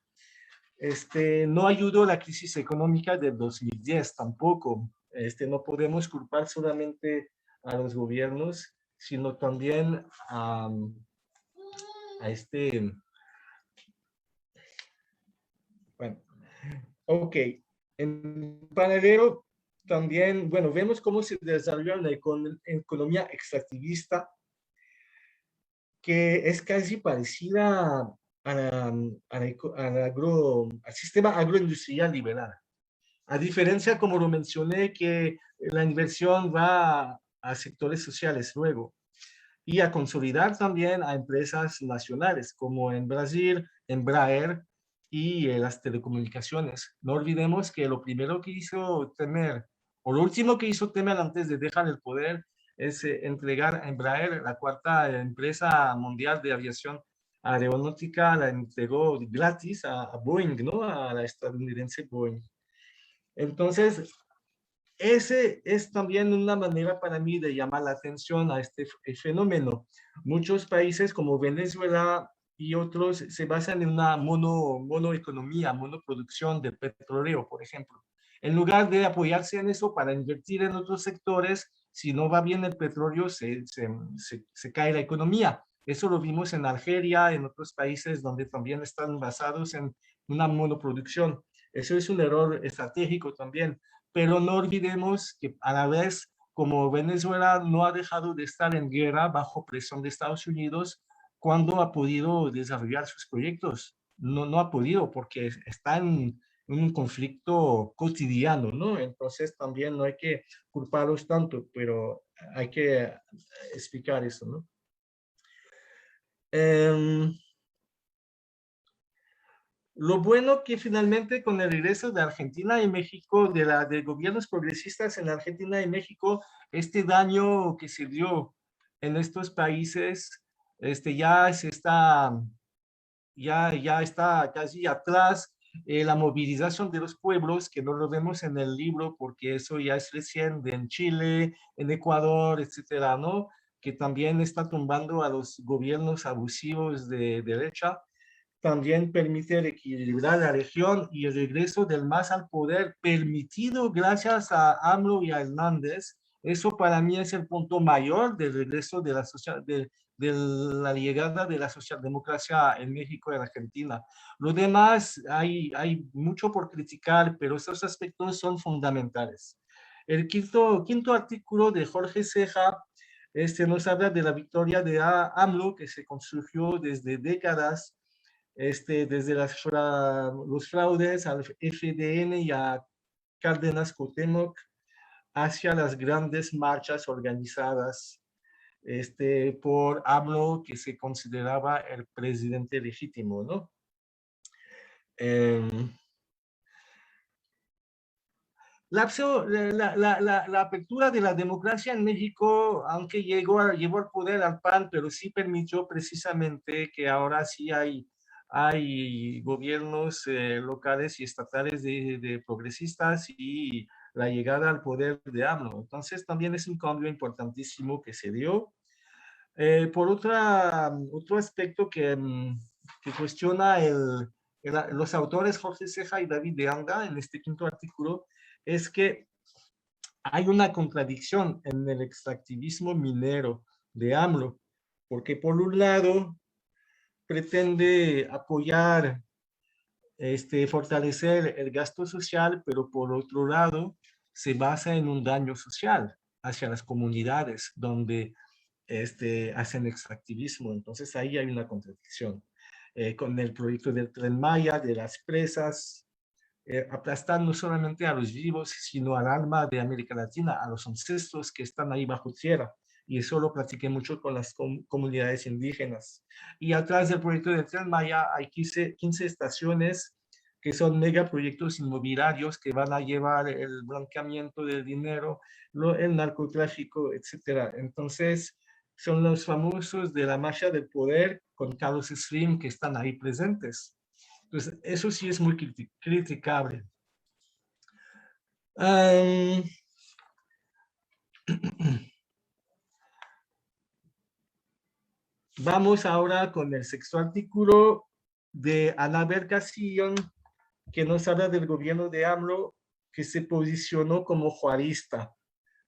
No ayudó la crisis económica del 2010 tampoco. No podemos culpar solamente a los gobiernos, sino también a bueno, ok, en paralelo también, bueno, vemos cómo se desarrolla una economía extractivista que es casi parecida al sistema agroindustrial liberal. A diferencia, como lo mencioné, que la inversión va a sectores sociales luego y a consolidar también a empresas nacionales, como en Brasil, Embraer y las telecomunicaciones. No olvidemos que lo primero que hizo Temer, o lo último que hizo Temer antes de dejar el poder, es entregar a Embraer, la cuarta empresa mundial de aviación aeronáutica, la entregó gratis a Boeing, ¿no? A la estadounidense Boeing. Entonces, ese es también una manera para mí de llamar la atención a este fenómeno. Muchos países como Venezuela y otros se basan en una monoeconomía, monoproducción de petróleo, por ejemplo. En lugar de apoyarse en eso para invertir en otros sectores, si no va bien el petróleo, se cae la economía. Eso lo vimos en Argelia, en otros países donde también están basados en una monoproducción. Eso es un error estratégico también. Pero no olvidemos que a la vez, como Venezuela no ha dejado de estar en guerra bajo presión de Estados Unidos, cuando ha podido desarrollar sus proyectos. No ha podido porque está en un conflicto cotidiano, ¿no? Entonces también no hay que culparlos tanto, pero hay que explicar eso, ¿no? Lo bueno que finalmente con el regreso de Argentina y México, de gobiernos progresistas en Argentina y México, este daño que se dio en estos países ya está casi atrás. La movilización de los pueblos, que no lo vemos en el libro porque eso ya es reciente en Chile, en Ecuador, etcétera, ¿no? Que también está tumbando a los gobiernos abusivos de derecha. También permite equilibrar la región y el regreso del MAS al poder, permitido gracias a AMLO y a Hernández. Eso para mí es el punto mayor del regreso de la llegada de la socialdemocracia en México y en Argentina. Lo demás, hay mucho por criticar, pero esos aspectos son fundamentales. El quinto artículo de Jorge Ceja nos habla de la victoria de AMLO, que se construyó desde décadas, desde los fraudes al FDN y a Cárdenas Cuauhtémoc hacia las grandes marchas organizadas por AMLO, que se consideraba el presidente legítimo, ¿no? La apertura de la democracia en México, aunque llevó al poder al PAN, pero sí permitió precisamente que ahora sí hay hay gobiernos locales y estatales de progresistas y la llegada al poder de AMLO. Entonces también es un cambio importantísimo que se dio. Otro aspecto que cuestiona los autores Jorge Ceja y David de Anda en este quinto artículo es que hay una contradicción en el extractivismo minero de AMLO, porque por un lado pretende apoyar, fortalecer el gasto social, pero por otro lado se basa en un daño social hacia las comunidades donde hacen extractivismo. Entonces ahí hay una contradicción. Con el proyecto del Tren Maya, de las presas, aplastar no solamente a los vivos, sino al alma de América Latina, a los ancestros que están ahí bajo tierra. Y eso lo platiqué mucho con las comunidades indígenas. Y atrás del proyecto del Tren Maya hay 15 estaciones que son megaproyectos inmobiliarios que van a llevar el blanqueamiento del dinero, el narcotráfico, etcétera. Entonces, son los famosos de la marcha del poder con Carlos Slim que están ahí presentes. Entonces, eso sí es muy criticable. Vamos ahora con el sexto artículo de Anabel Casillón, que nos habla del gobierno de AMLO, que se posicionó como juarista.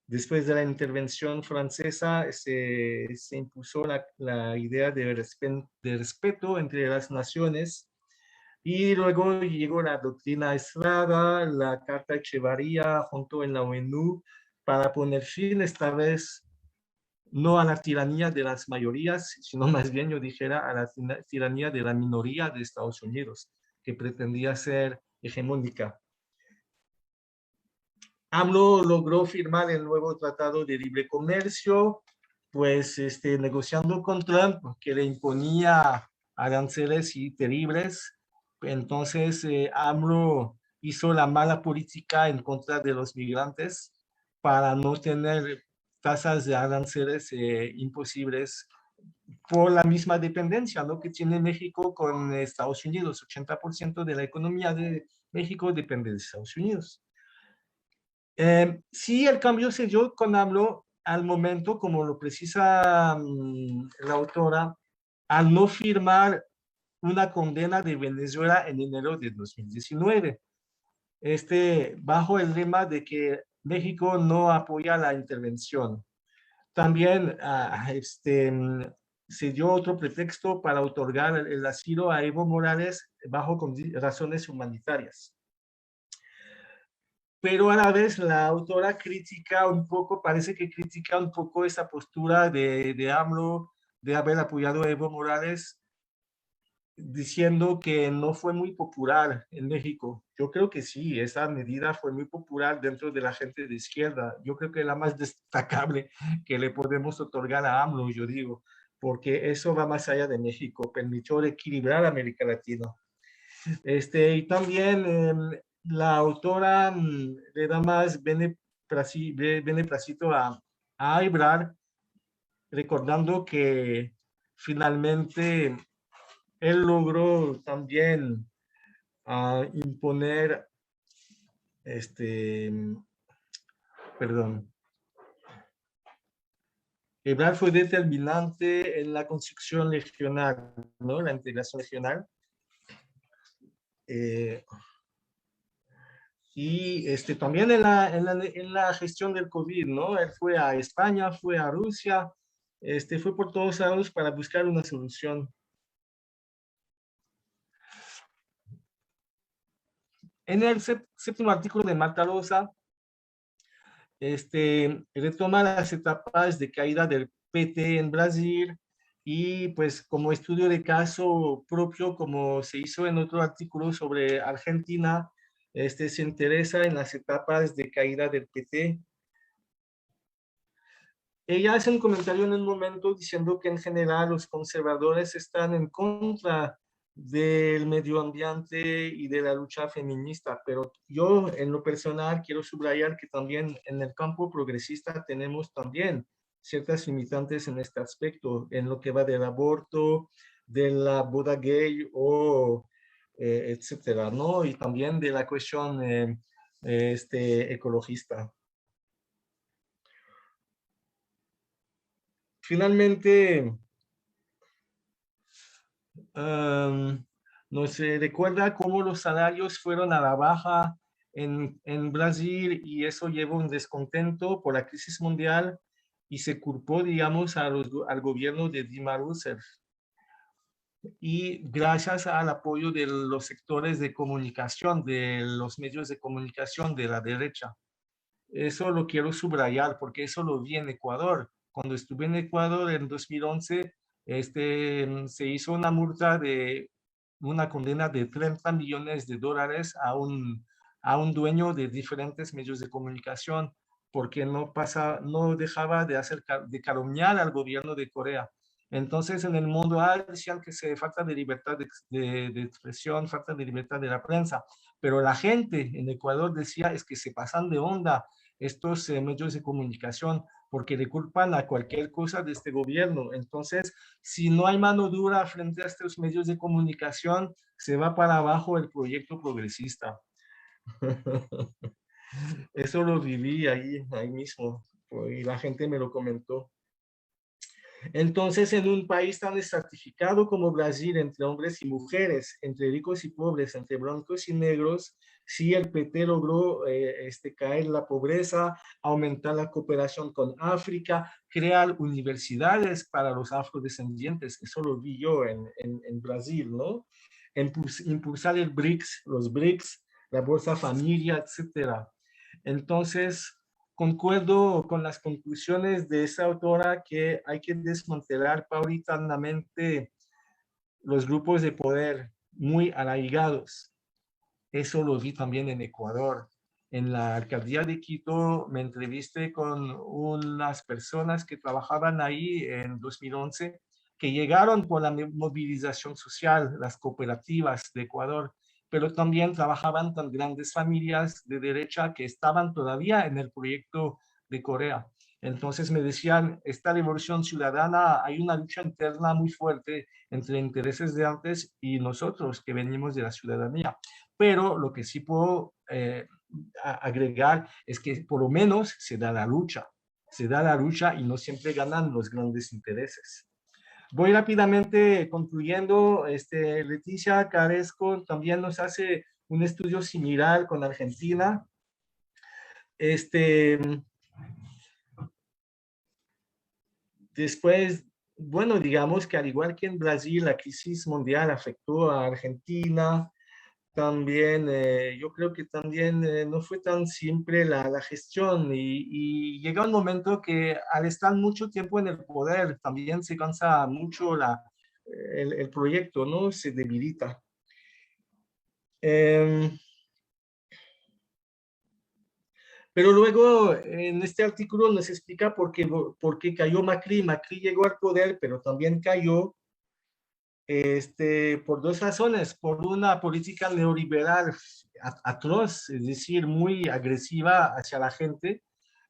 Después de la intervención francesa se impuso la idea de respeto entre las naciones. Y luego llegó la doctrina Estrada, la Carta Echevarría junto en la ONU para poner fin esta vez no a la tiranía de las mayorías, sino más bien yo dijera a la tiranía de la minoría de Estados Unidos, que pretendía ser hegemónica. AMLO logró firmar el nuevo Tratado de Libre Comercio, pues negociando con Trump, que le imponía aranceles y terribles. Entonces, AMLO hizo la mala política en contra de los migrantes para no tener tasas de aranceles imposibles por la misma dependencia, ¿no?, que tiene México con Estados Unidos. 80% de la economía de México depende de Estados Unidos. Sí, el cambio se dio con AMLO al momento, como lo precisa la autora, al no firmar una condena de Venezuela en enero de 2019, bajo el lema de que México no apoya la intervención. También se dio otro pretexto para otorgar el asilo a Evo Morales bajo razones humanitarias. Pero a la vez la autora critica un poco, parece que critica un poco esa postura de AMLO, de haber apoyado a Evo Morales, diciendo que no fue muy popular en México. Yo creo que sí, esa medida fue muy popular dentro de la gente de izquierda. Yo creo que es la más destacable que le podemos otorgar a AMLO, yo digo, porque eso va más allá de México, permitió equilibrar a América Latina. Y también la autora le da más beneplácito a Ebrard, recordando que finalmente él logró también imponer, perdón, Ebrard fue determinante en la construcción regional, ¿no?, la integración regional. Y también en la gestión del COVID, ¿no? Él fue a España, fue a Rusia, fue por todos lados para buscar una solución. En el séptimo artículo de Marta Rosa, retoma las etapas de caída del PT en Brasil y pues como estudio de caso propio, como se hizo en otro artículo sobre Argentina, se interesa en las etapas de caída del PT. Ella hace un comentario en un momento diciendo que en general los conservadores están en contra del medio ambiente y de la lucha feminista, pero yo en lo personal quiero subrayar que también en el campo progresista tenemos también ciertas limitantes en este aspecto, en lo que va del aborto, de la boda gay o etcétera, ¿no? Y también de la cuestión ecologista. Finalmente, nos recuerda cómo los salarios fueron a la baja en Brasil y eso llevó un descontento por la crisis mundial y se culpó, digamos, al gobierno de Dilma Rousseff. Y gracias al apoyo de los sectores de comunicación, de los medios de comunicación de la derecha. Eso lo quiero subrayar porque eso lo vi en Ecuador. Cuando estuve en Ecuador en 2011, se hizo una multa de una condena de 30 millones de dólares a un dueño de diferentes medios de comunicación porque no dejaba de calumniar al gobierno de Corea. Entonces, en el mundo decían que se falta de libertad de expresión, falta de libertad de la prensa, pero la gente en Ecuador decía es que se pasan de onda estos medios de comunicación porque le culpan a cualquier cosa de este gobierno. Entonces, si no hay mano dura frente a estos medios de comunicación, se va para abajo el proyecto progresista. Eso lo viví ahí mismo y la gente me lo comentó. Entonces, en un país tan estratificado como Brasil, entre hombres y mujeres, entre ricos y pobres, entre blancos y negros, sí el PT logró caer la pobreza, aumentar la cooperación con África, crear universidades para los afrodescendientes, eso lo vi yo en Brasil, ¿no? Impulsar el BRICS, los BRICS, la Bolsa Familia, etcétera. Entonces, concuerdo con las conclusiones de esa autora que hay que desmantelar paulatinamente los grupos de poder muy arraigados. Eso lo vi también en Ecuador. En la alcaldía de Quito me entrevisté con unas personas que trabajaban ahí en 2011, que llegaron por la movilización social, las cooperativas de Ecuador, pero también trabajaban con grandes familias de derecha que estaban todavía en el proyecto de Corea. Entonces me decían, esta revolución ciudadana, hay una lucha interna muy fuerte entre intereses de antes y nosotros que venimos de la ciudadanía. Pero lo que sí puedo agregar es que por lo menos se da la lucha y no siempre ganan los grandes intereses. Voy rápidamente concluyendo. Leticia Caresco también nos hace un estudio similar con Argentina. Después, bueno, digamos que al igual que en Brasil, la crisis mundial afectó a Argentina. También, yo creo que también no fue tan simple la gestión y llega un momento que al estar mucho tiempo en el poder también se cansa mucho el proyecto, ¿no? Se debilita. Pero luego en este artículo nos explica por qué cayó Macri. Macri llegó al poder, pero también cayó por dos razones. Por una política neoliberal atroz, es decir, muy agresiva hacia la gente.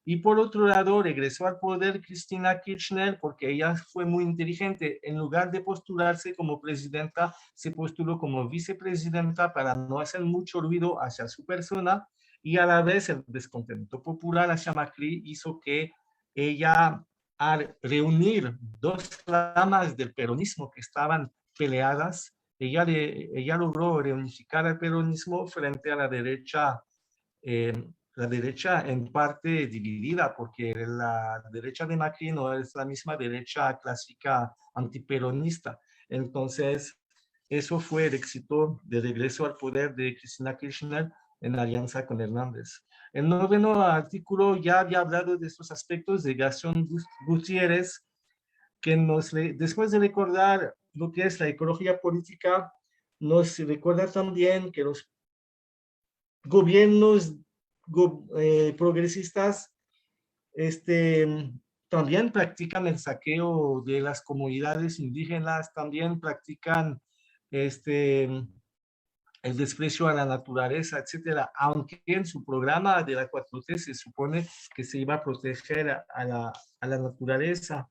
Y por otro lado, regresó al poder Cristina Kirchner porque ella fue muy inteligente. En lugar de postularse como presidenta, se postuló como vicepresidenta para no hacer mucho ruido hacia su persona y a la vez el descontento popular hacia Macri hizo que ella, al reunir dos ramas del peronismo que estaban peleadas, ella logró reunificar el peronismo frente a la derecha en parte dividida, porque la derecha de Macri no es la misma derecha clásica antiperonista. Entonces, eso fue el éxito de regreso al poder de Cristina Kirchner en alianza con Hernández. El noveno artículo ya había hablado de estos aspectos de Gastón Gutiérrez, que después de recordar lo que es la ecología política, nos recuerda también que los gobiernos progresistas también practican el saqueo de las comunidades indígenas, también practican el desprecio a la naturaleza, etcétera, aunque en su programa de la 4T se supone que se iba a proteger a la naturaleza.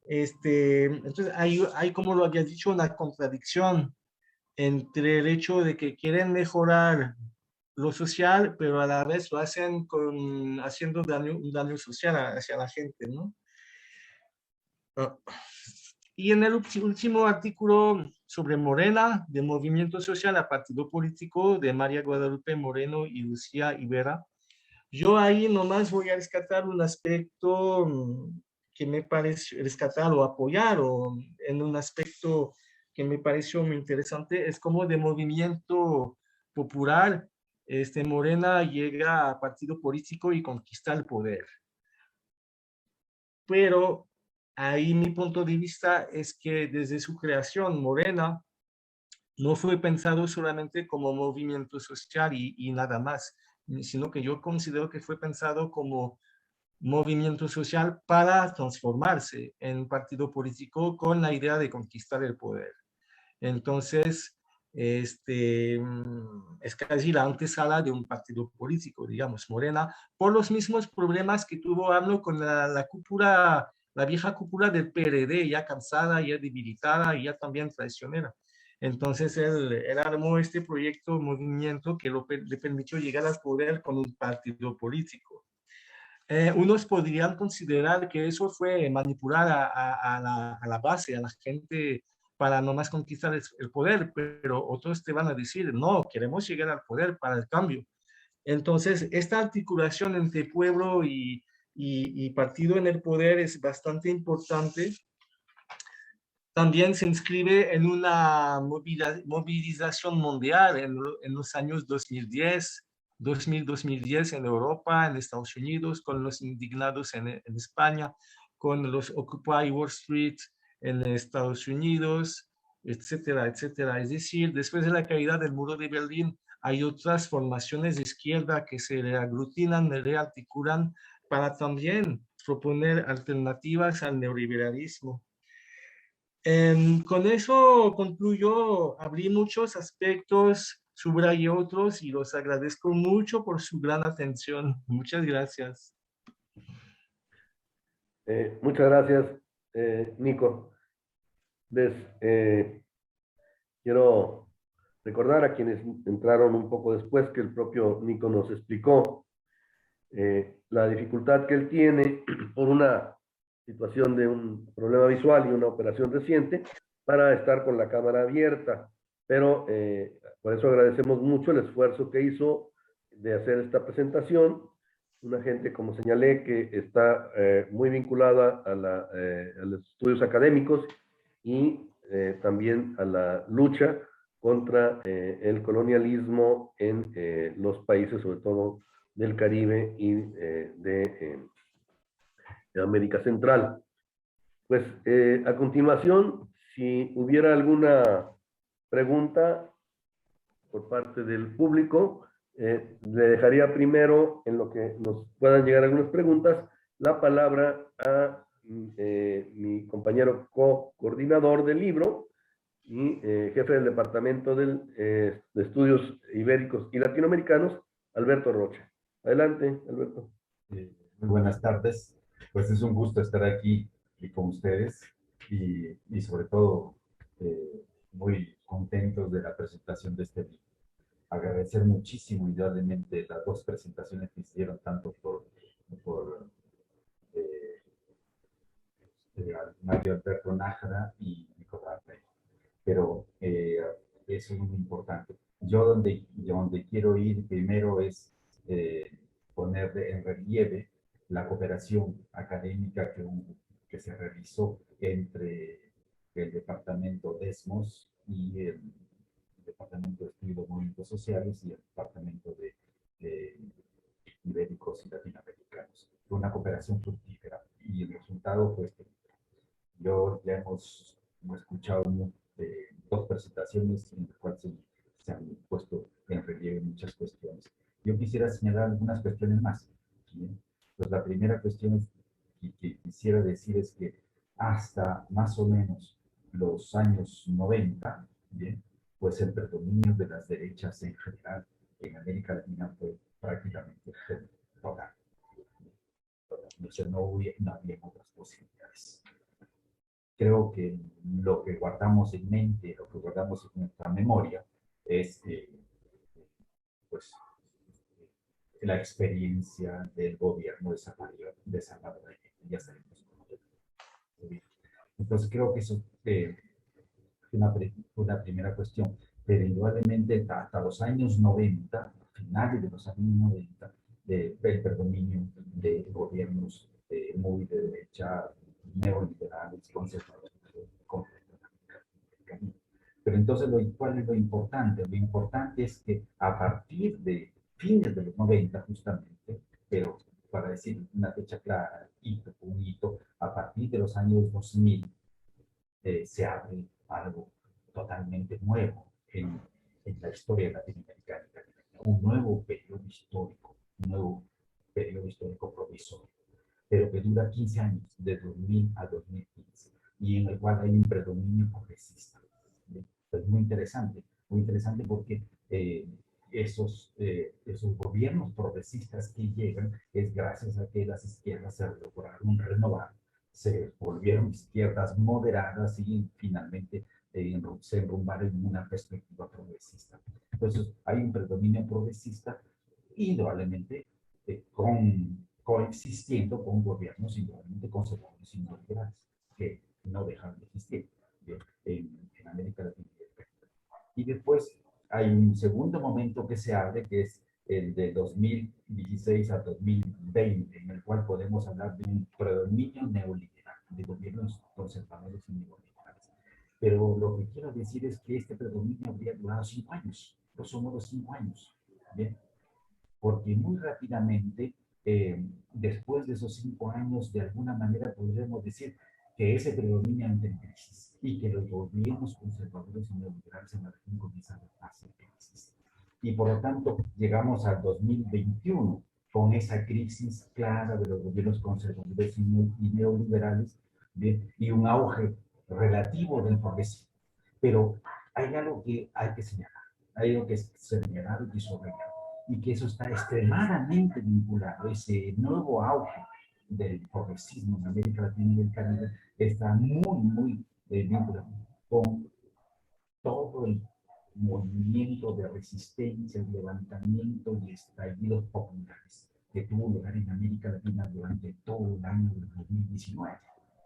Entonces hay, como lo había dicho, una contradicción entre el hecho de que quieren mejorar lo social, pero a la vez lo hacen haciendo un daño social hacia la gente, ¿no? Ah, Y en el último artículo sobre Morena, de Movimiento Social a Partido Político, de María Guadalupe Moreno y Lucía Ibera, yo ahí nomás voy a rescatar un aspecto que me pareció, rescatar o apoyar, o en un aspecto que me pareció muy interesante, es como de movimiento popular, Morena llega a partido político y conquista el poder. Pero ahí mi punto de vista es que desde su creación, Morena no fue pensado solamente como movimiento social y nada más, sino que yo considero que fue pensado como movimiento social para transformarse en partido político con la idea de conquistar el poder. Entonces, es casi la antesala de un partido político, digamos, Morena, por los mismos problemas que tuvo AMLO con la cúpula, la vieja cúpula del PRD, ya cansada, ya debilitada y ya también traicionera. Entonces, él armó este proyecto, movimiento que le permitió llegar al poder con un partido político. Unos podrían considerar que eso fue manipular a la base, a la gente, para nomás conquistar el poder, pero otros te van a decir, no, queremos llegar al poder para el cambio. Entonces, esta articulación entre pueblo y partido en el poder es bastante importante. También se inscribe en una movilización mundial en los años 2010 en Europa, en Estados Unidos, con los indignados en España, con los Occupy Wall Street en Estados Unidos, etcétera, etcétera. Es decir, después de la caída del muro de Berlín, hay otras formaciones de izquierda que se reaglutinan, rearticulan para también proponer alternativas al neoliberalismo. Con eso concluyo, abrí muchos aspectos, subrayé otros y los agradezco mucho por su gran atención. Muchas gracias. Muchas gracias, Nico. Les quiero recordar a quienes entraron un poco después que el propio Nico nos explicó la dificultad que él tiene por una situación de un problema visual y una operación reciente para estar con la cámara abierta. Pero por eso agradecemos mucho el esfuerzo que hizo de hacer esta presentación. Una gente, como señalé, que está muy vinculada a los estudios académicos y también a la lucha contra el colonialismo en los países, sobre todo del Caribe y de América Central. Pues a continuación, si hubiera alguna pregunta por parte del público, le dejaría primero, en lo que nos puedan llegar algunas preguntas, la palabra a mi compañero coordinador del libro y jefe del Departamento de Estudios Ibéricos y Latinoamericanos, Alberto Rocha. Adelante, Alberto. Muy buenas tardes. Pues es un gusto estar aquí con ustedes y sobre todo muy contentos de la presentación de este libro. Agradecer muchísimo indudablemente las dos presentaciones que hicieron, tanto por eh, Mario Alberto Nájera y Nico Rafael. Pero eso es muy importante. Yo donde quiero ir primero es poner en relieve la cooperación académica que se realizó entre el departamento DESMOS y el Departamento de Estudios de Movimientos Sociales y el Departamento de Ibéricos y Latinoamericanos. Fue una cooperación fructífera y el resultado fue este. Yo ya hemos escuchado dos presentaciones en las cuales se han puesto en relieve muchas cuestiones. Yo quisiera señalar algunas cuestiones más. ¿Bien? Pues la primera cuestión que quisiera decir es que hasta más o menos los años 90, ¿bien? Pues el predominio de las derechas en general en América Latina fue prácticamente total. O sea, no había otras posibilidades. creo que lo que guardamos en mente, lo que guardamos en nuestra memoria, es pues, la experiencia del gobierno de Salvador Allende. Ya sabemos cómo. Entonces creo que eso es una primera cuestión. Pero indudablemente hasta los años 90, finales de los años 90, el predominio de gobiernos muy de derecha, neoliberales, conservadores, pero entonces, ¿cuál es lo importante? Lo importante es que a partir de fines de los 90, justamente, pero para decir una fecha clara, un hito, a partir de los años 2000, se abre algo totalmente nuevo en la historia latinoamericana, un nuevo periodo histórico provisorio, pero que dura 15 años, de 2000 a 2015, y en el cual hay un predominio progresista. Es muy interesante porque esos gobiernos progresistas que llegan es gracias a que las izquierdas se lograron renovar, se volvieron izquierdas moderadas y finalmente se enrumbaron en una perspectiva progresista. Entonces hay un predominio progresista indudablemente coexistiendo con gobiernos indudablemente conservadores y neoliberales que no dejan de existir en América Latina. Y después hay un segundo momento que se abre, que es el de 2016 a 2020, en el cual podemos hablar de un predominio neoliberal, de gobiernos conservadores y neoliberales. Pero lo que quiero decir es que este predominio habría durado 5 años, los somos 5 años, ¿bien? Porque muy rápidamente, después de esos 5 años, de alguna manera podríamos decir que ese predominio entra en crisis y que los gobiernos conservadores y neoliberales en la región comienzan a hacer crisis. Y por lo tanto, llegamos al 2021 con esa crisis clara de los gobiernos conservadores y neoliberales, ¿bien? Y un auge relativo del progreso. Pero hay algo que hay que señalar, hay algo que es señalar y subrayar, y que eso está extremadamente vinculado, ese nuevo auge del progresismo en América Latina y el Caribe está muy vinculado con todo el movimiento de resistencia, levantamiento y estallidos populares que tuvo lugar en América Latina durante todo el año de 2019,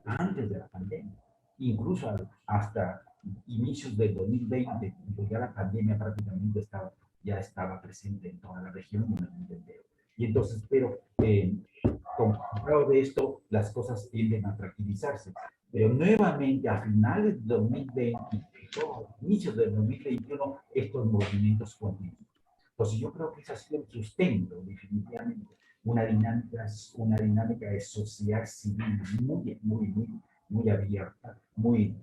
antes de la pandemia, incluso hasta inicios del 2020, pues ya la pandemia prácticamente ya estaba presente en toda la región y en el mundo entero. Y entonces, pero con de esto, las cosas tienden a tranquilizarse. Pero nuevamente, a finales de 2020, inicios del 2021, estos movimientos continúan. Entonces, yo creo que ese ha sido el sustento, definitivamente, una dinámica de sociedad civil muy abierta, muy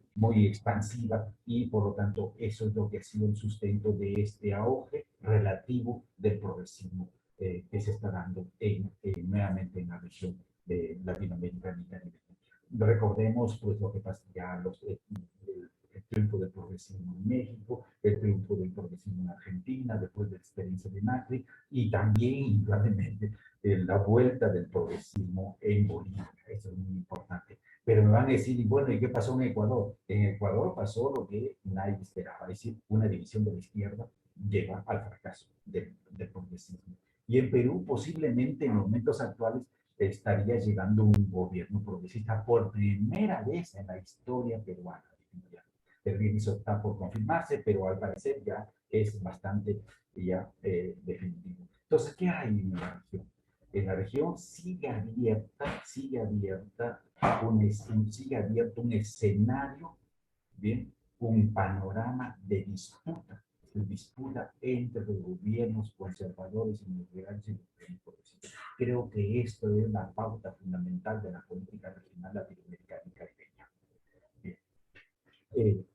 expansiva, y por lo tanto, eso es lo que ha sido el sustento de este auge relativo del progresismo que se está dando nuevamente en la región de Latinoamérica y Caribe. Recordemos pues lo que pasa ya, el triunfo del progresismo en México, el triunfo del progresismo en Argentina, después de la experiencia de Macri, y también, indudablemente, la vuelta del progresismo en Bolivia. Eso es muy importante. Pero me van a decir, bueno, ¿y qué pasó en Ecuador? En Ecuador pasó lo que nadie esperaba, es decir, una división de la izquierda lleva al fracaso del progresismo. Y en Perú, posiblemente en momentos actuales, estaría llegando un gobierno progresista por primera vez en la historia peruana. El eso está por confirmarse, pero al parecer ya es bastante definitivo. Entonces, ¿qué hay en la región? En la región sigue abierto un escenario, bien, un panorama de disputa entre los gobiernos conservadores y neoliberales y los gobiernos progresistas. Creo que esto es la pauta fundamental de la política regional latinoamericana y caribeña.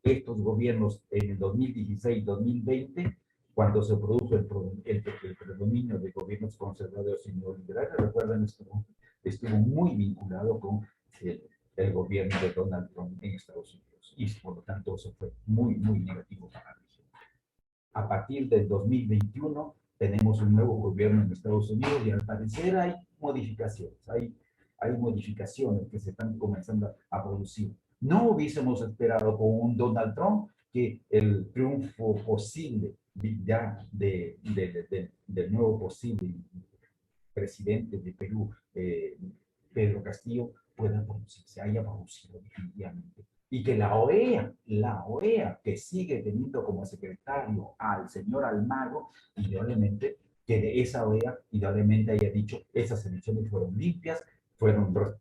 Estos gobiernos en el 2016-2020, cuando se produjo el predominio de gobiernos conservadores y neoliberales, recuerdan, estuvo muy vinculado con el gobierno de Donald Trump en Estados Unidos, y por lo tanto eso fue muy negativo para la región. A partir del 2021 tenemos un nuevo gobierno en Estados Unidos y al parecer hay modificaciones, hay modificaciones que se están comenzando a producir. No hubiésemos esperado con un Donald Trump que el triunfo posible del nuevo posible presidente de Perú, Pedro Castillo, pueda producirse, haya producido definitivamente. Y que la OEA, que sigue teniendo como secretario al señor Almagro, indudablemente, que de esa OEA, indudablemente haya dicho, esas elecciones fueron limpias,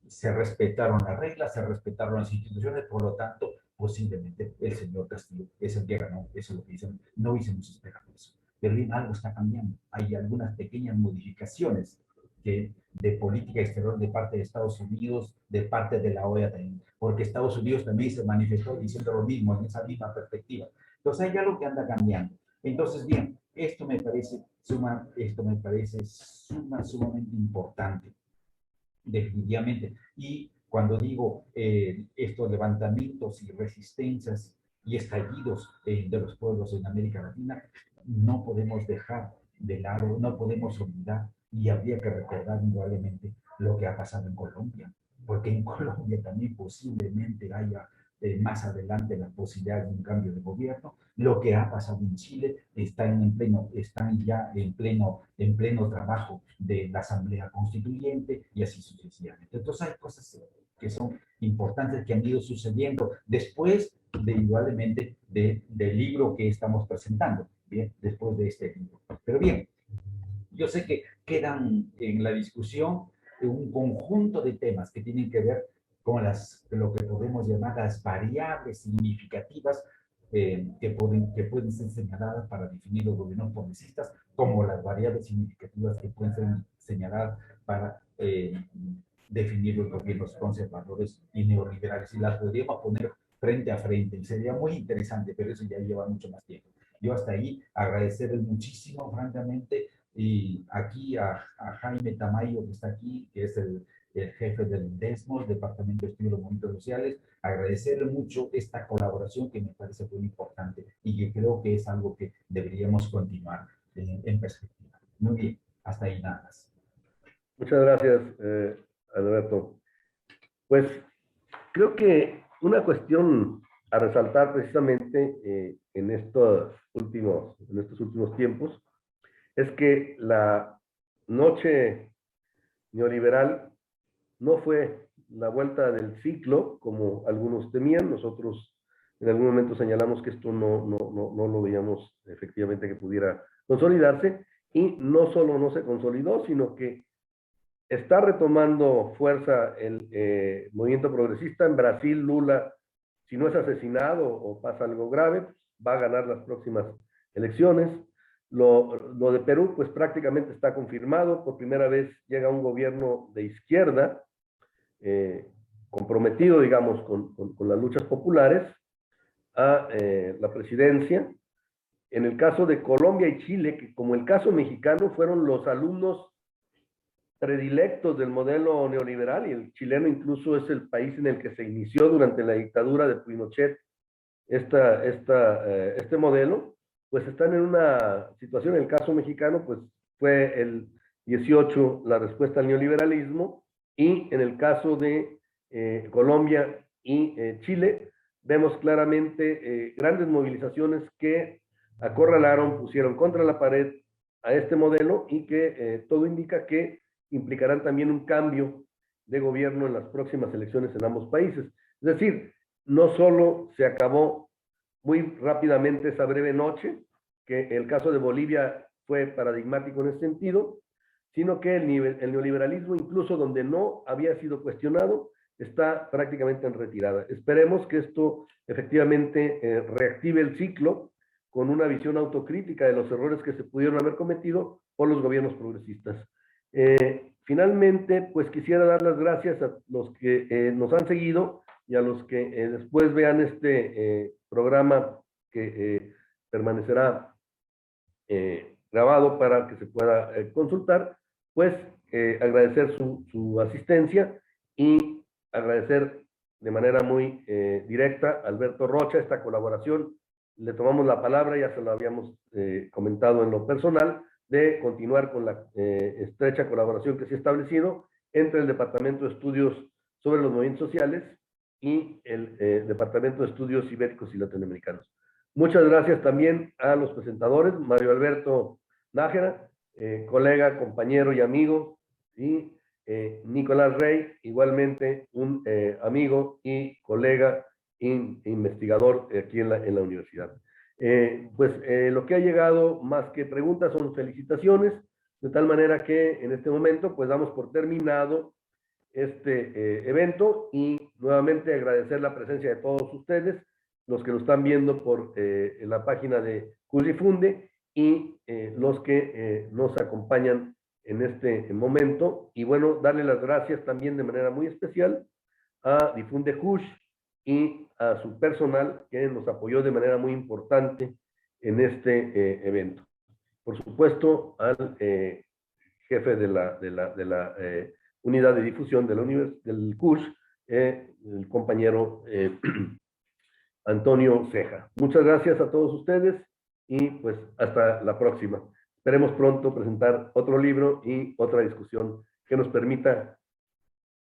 se respetaron las reglas, se respetaron las instituciones, por lo tanto, posiblemente el señor Castillo es el que ganó, eso es lo que dicen, no hubiésemos esperado eso. Pero bien, algo está cambiando, hay algunas pequeñas modificaciones de política exterior de parte de Estados Unidos, de parte de la OEA también, porque Estados Unidos también se manifestó diciendo lo mismo, en esa misma perspectiva. Entonces hay algo que anda cambiando. Entonces, bien, esto me parece sumamente importante, definitivamente. Y cuando digo estos levantamientos y resistencias y estallidos de los pueblos en América Latina, no podemos dejar de lado, no podemos olvidar, y habría que recordar indudablemente lo que ha pasado en Colombia, porque en Colombia también posiblemente haya más adelante la posibilidad de un cambio de gobierno. Lo que ha pasado en Chile están ya en pleno trabajo de la Asamblea Constituyente y así sucesivamente. Entonces hay cosas que son importantes que han ido sucediendo después de indudablemente del libro que estamos presentando, bien, después de este libro. Pero bien, yo sé que quedan en la discusión un conjunto de temas que tienen que ver con lo que podemos llamar las variables significativas que pueden ser señaladas para definir los gobiernos progresistas, como las variables significativas que pueden ser señaladas para definir los gobiernos conservadores y neoliberales. Y las podríamos poner frente a frente, y sería muy interesante, pero eso ya lleva mucho más tiempo. Yo hasta ahí agradecerles muchísimo, francamente, y aquí a Jaime Tamayo, que está aquí, que es el jefe del DESMOS, Departamento de Estudios de los Movimientos Sociales, agradecerle mucho esta colaboración que me parece muy importante y que creo que es algo que deberíamos continuar en perspectiva. Muy bien, hasta ahí nada más. Muchas gracias, Alberto. Pues creo que una cuestión a resaltar precisamente en estos últimos tiempos es que la noche neoliberal no fue la vuelta del ciclo como algunos temían. Nosotros en algún momento señalamos que esto no lo veíamos efectivamente que pudiera consolidarse, y no solo no se consolidó, sino que está retomando fuerza el movimiento progresista. En Brasil, Lula, si no es asesinado o pasa algo grave, va a ganar las próximas elecciones. Lo de Perú, pues prácticamente está confirmado. Por primera vez llega un gobierno de izquierda, comprometido, digamos, con las luchas populares, a la presidencia. En el caso de Colombia y Chile, que como el caso mexicano fueron los alumnos predilectos del modelo neoliberal, y el chileno incluso es el país en el que se inició durante la dictadura de Pinochet este modelo, pues están en una situación. En el caso mexicano, pues fue el 18 la respuesta al neoliberalismo, y en el caso de Colombia y Chile, vemos claramente grandes movilizaciones que acorralaron, pusieron contra la pared a este modelo, y que todo indica que implicarán también un cambio de gobierno en las próximas elecciones en ambos países. Es decir, no solo se acabó muy rápidamente esa breve noche, que el caso de Bolivia fue paradigmático en ese sentido, sino que el neoliberalismo, incluso donde no había sido cuestionado, está prácticamente en retirada. Esperemos que esto efectivamente reactive el ciclo con una visión autocrítica de los errores que se pudieron haber cometido por los gobiernos progresistas. Finalmente, pues quisiera dar las gracias a los que nos han seguido y a los que después vean este programa que permanecerá grabado para que se pueda consultar. Pues agradecer su asistencia y agradecer de manera muy directa a Alberto Rocha esta colaboración. Le tomamos la palabra, ya se lo habíamos comentado en lo personal, de continuar con la estrecha colaboración que se ha establecido entre el Departamento de Estudios sobre los Movimientos Sociales y el Departamento de Estudios Ibéricos y Latinoamericanos. Muchas gracias también a los presentadores, Mario Alberto Nájera, colega, compañero y amigo, y Nicolás Rey, igualmente un amigo y colega investigador aquí en la universidad. Lo que ha llegado más que preguntas son felicitaciones, de tal manera que en este momento pues damos por terminado este evento y nuevamente agradecer la presencia de todos ustedes, los que lo están viendo por en la página de Cusdifunde y los que nos acompañan en este momento. Y bueno, darle las gracias también de manera muy especial a Difunde Cush y a su personal que nos apoyó de manera muy importante en este evento. Por supuesto, al jefe de la unidad de difusión de del CUSH, el compañero Antonio Ceja. Muchas gracias a todos ustedes y pues hasta la próxima. Esperemos pronto presentar otro libro y otra discusión que nos permita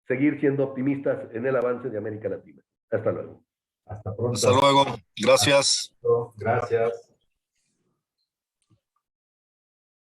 seguir siendo optimistas en el avance de América Latina. Hasta luego. Hasta pronto. Hasta luego. Gracias. Gracias.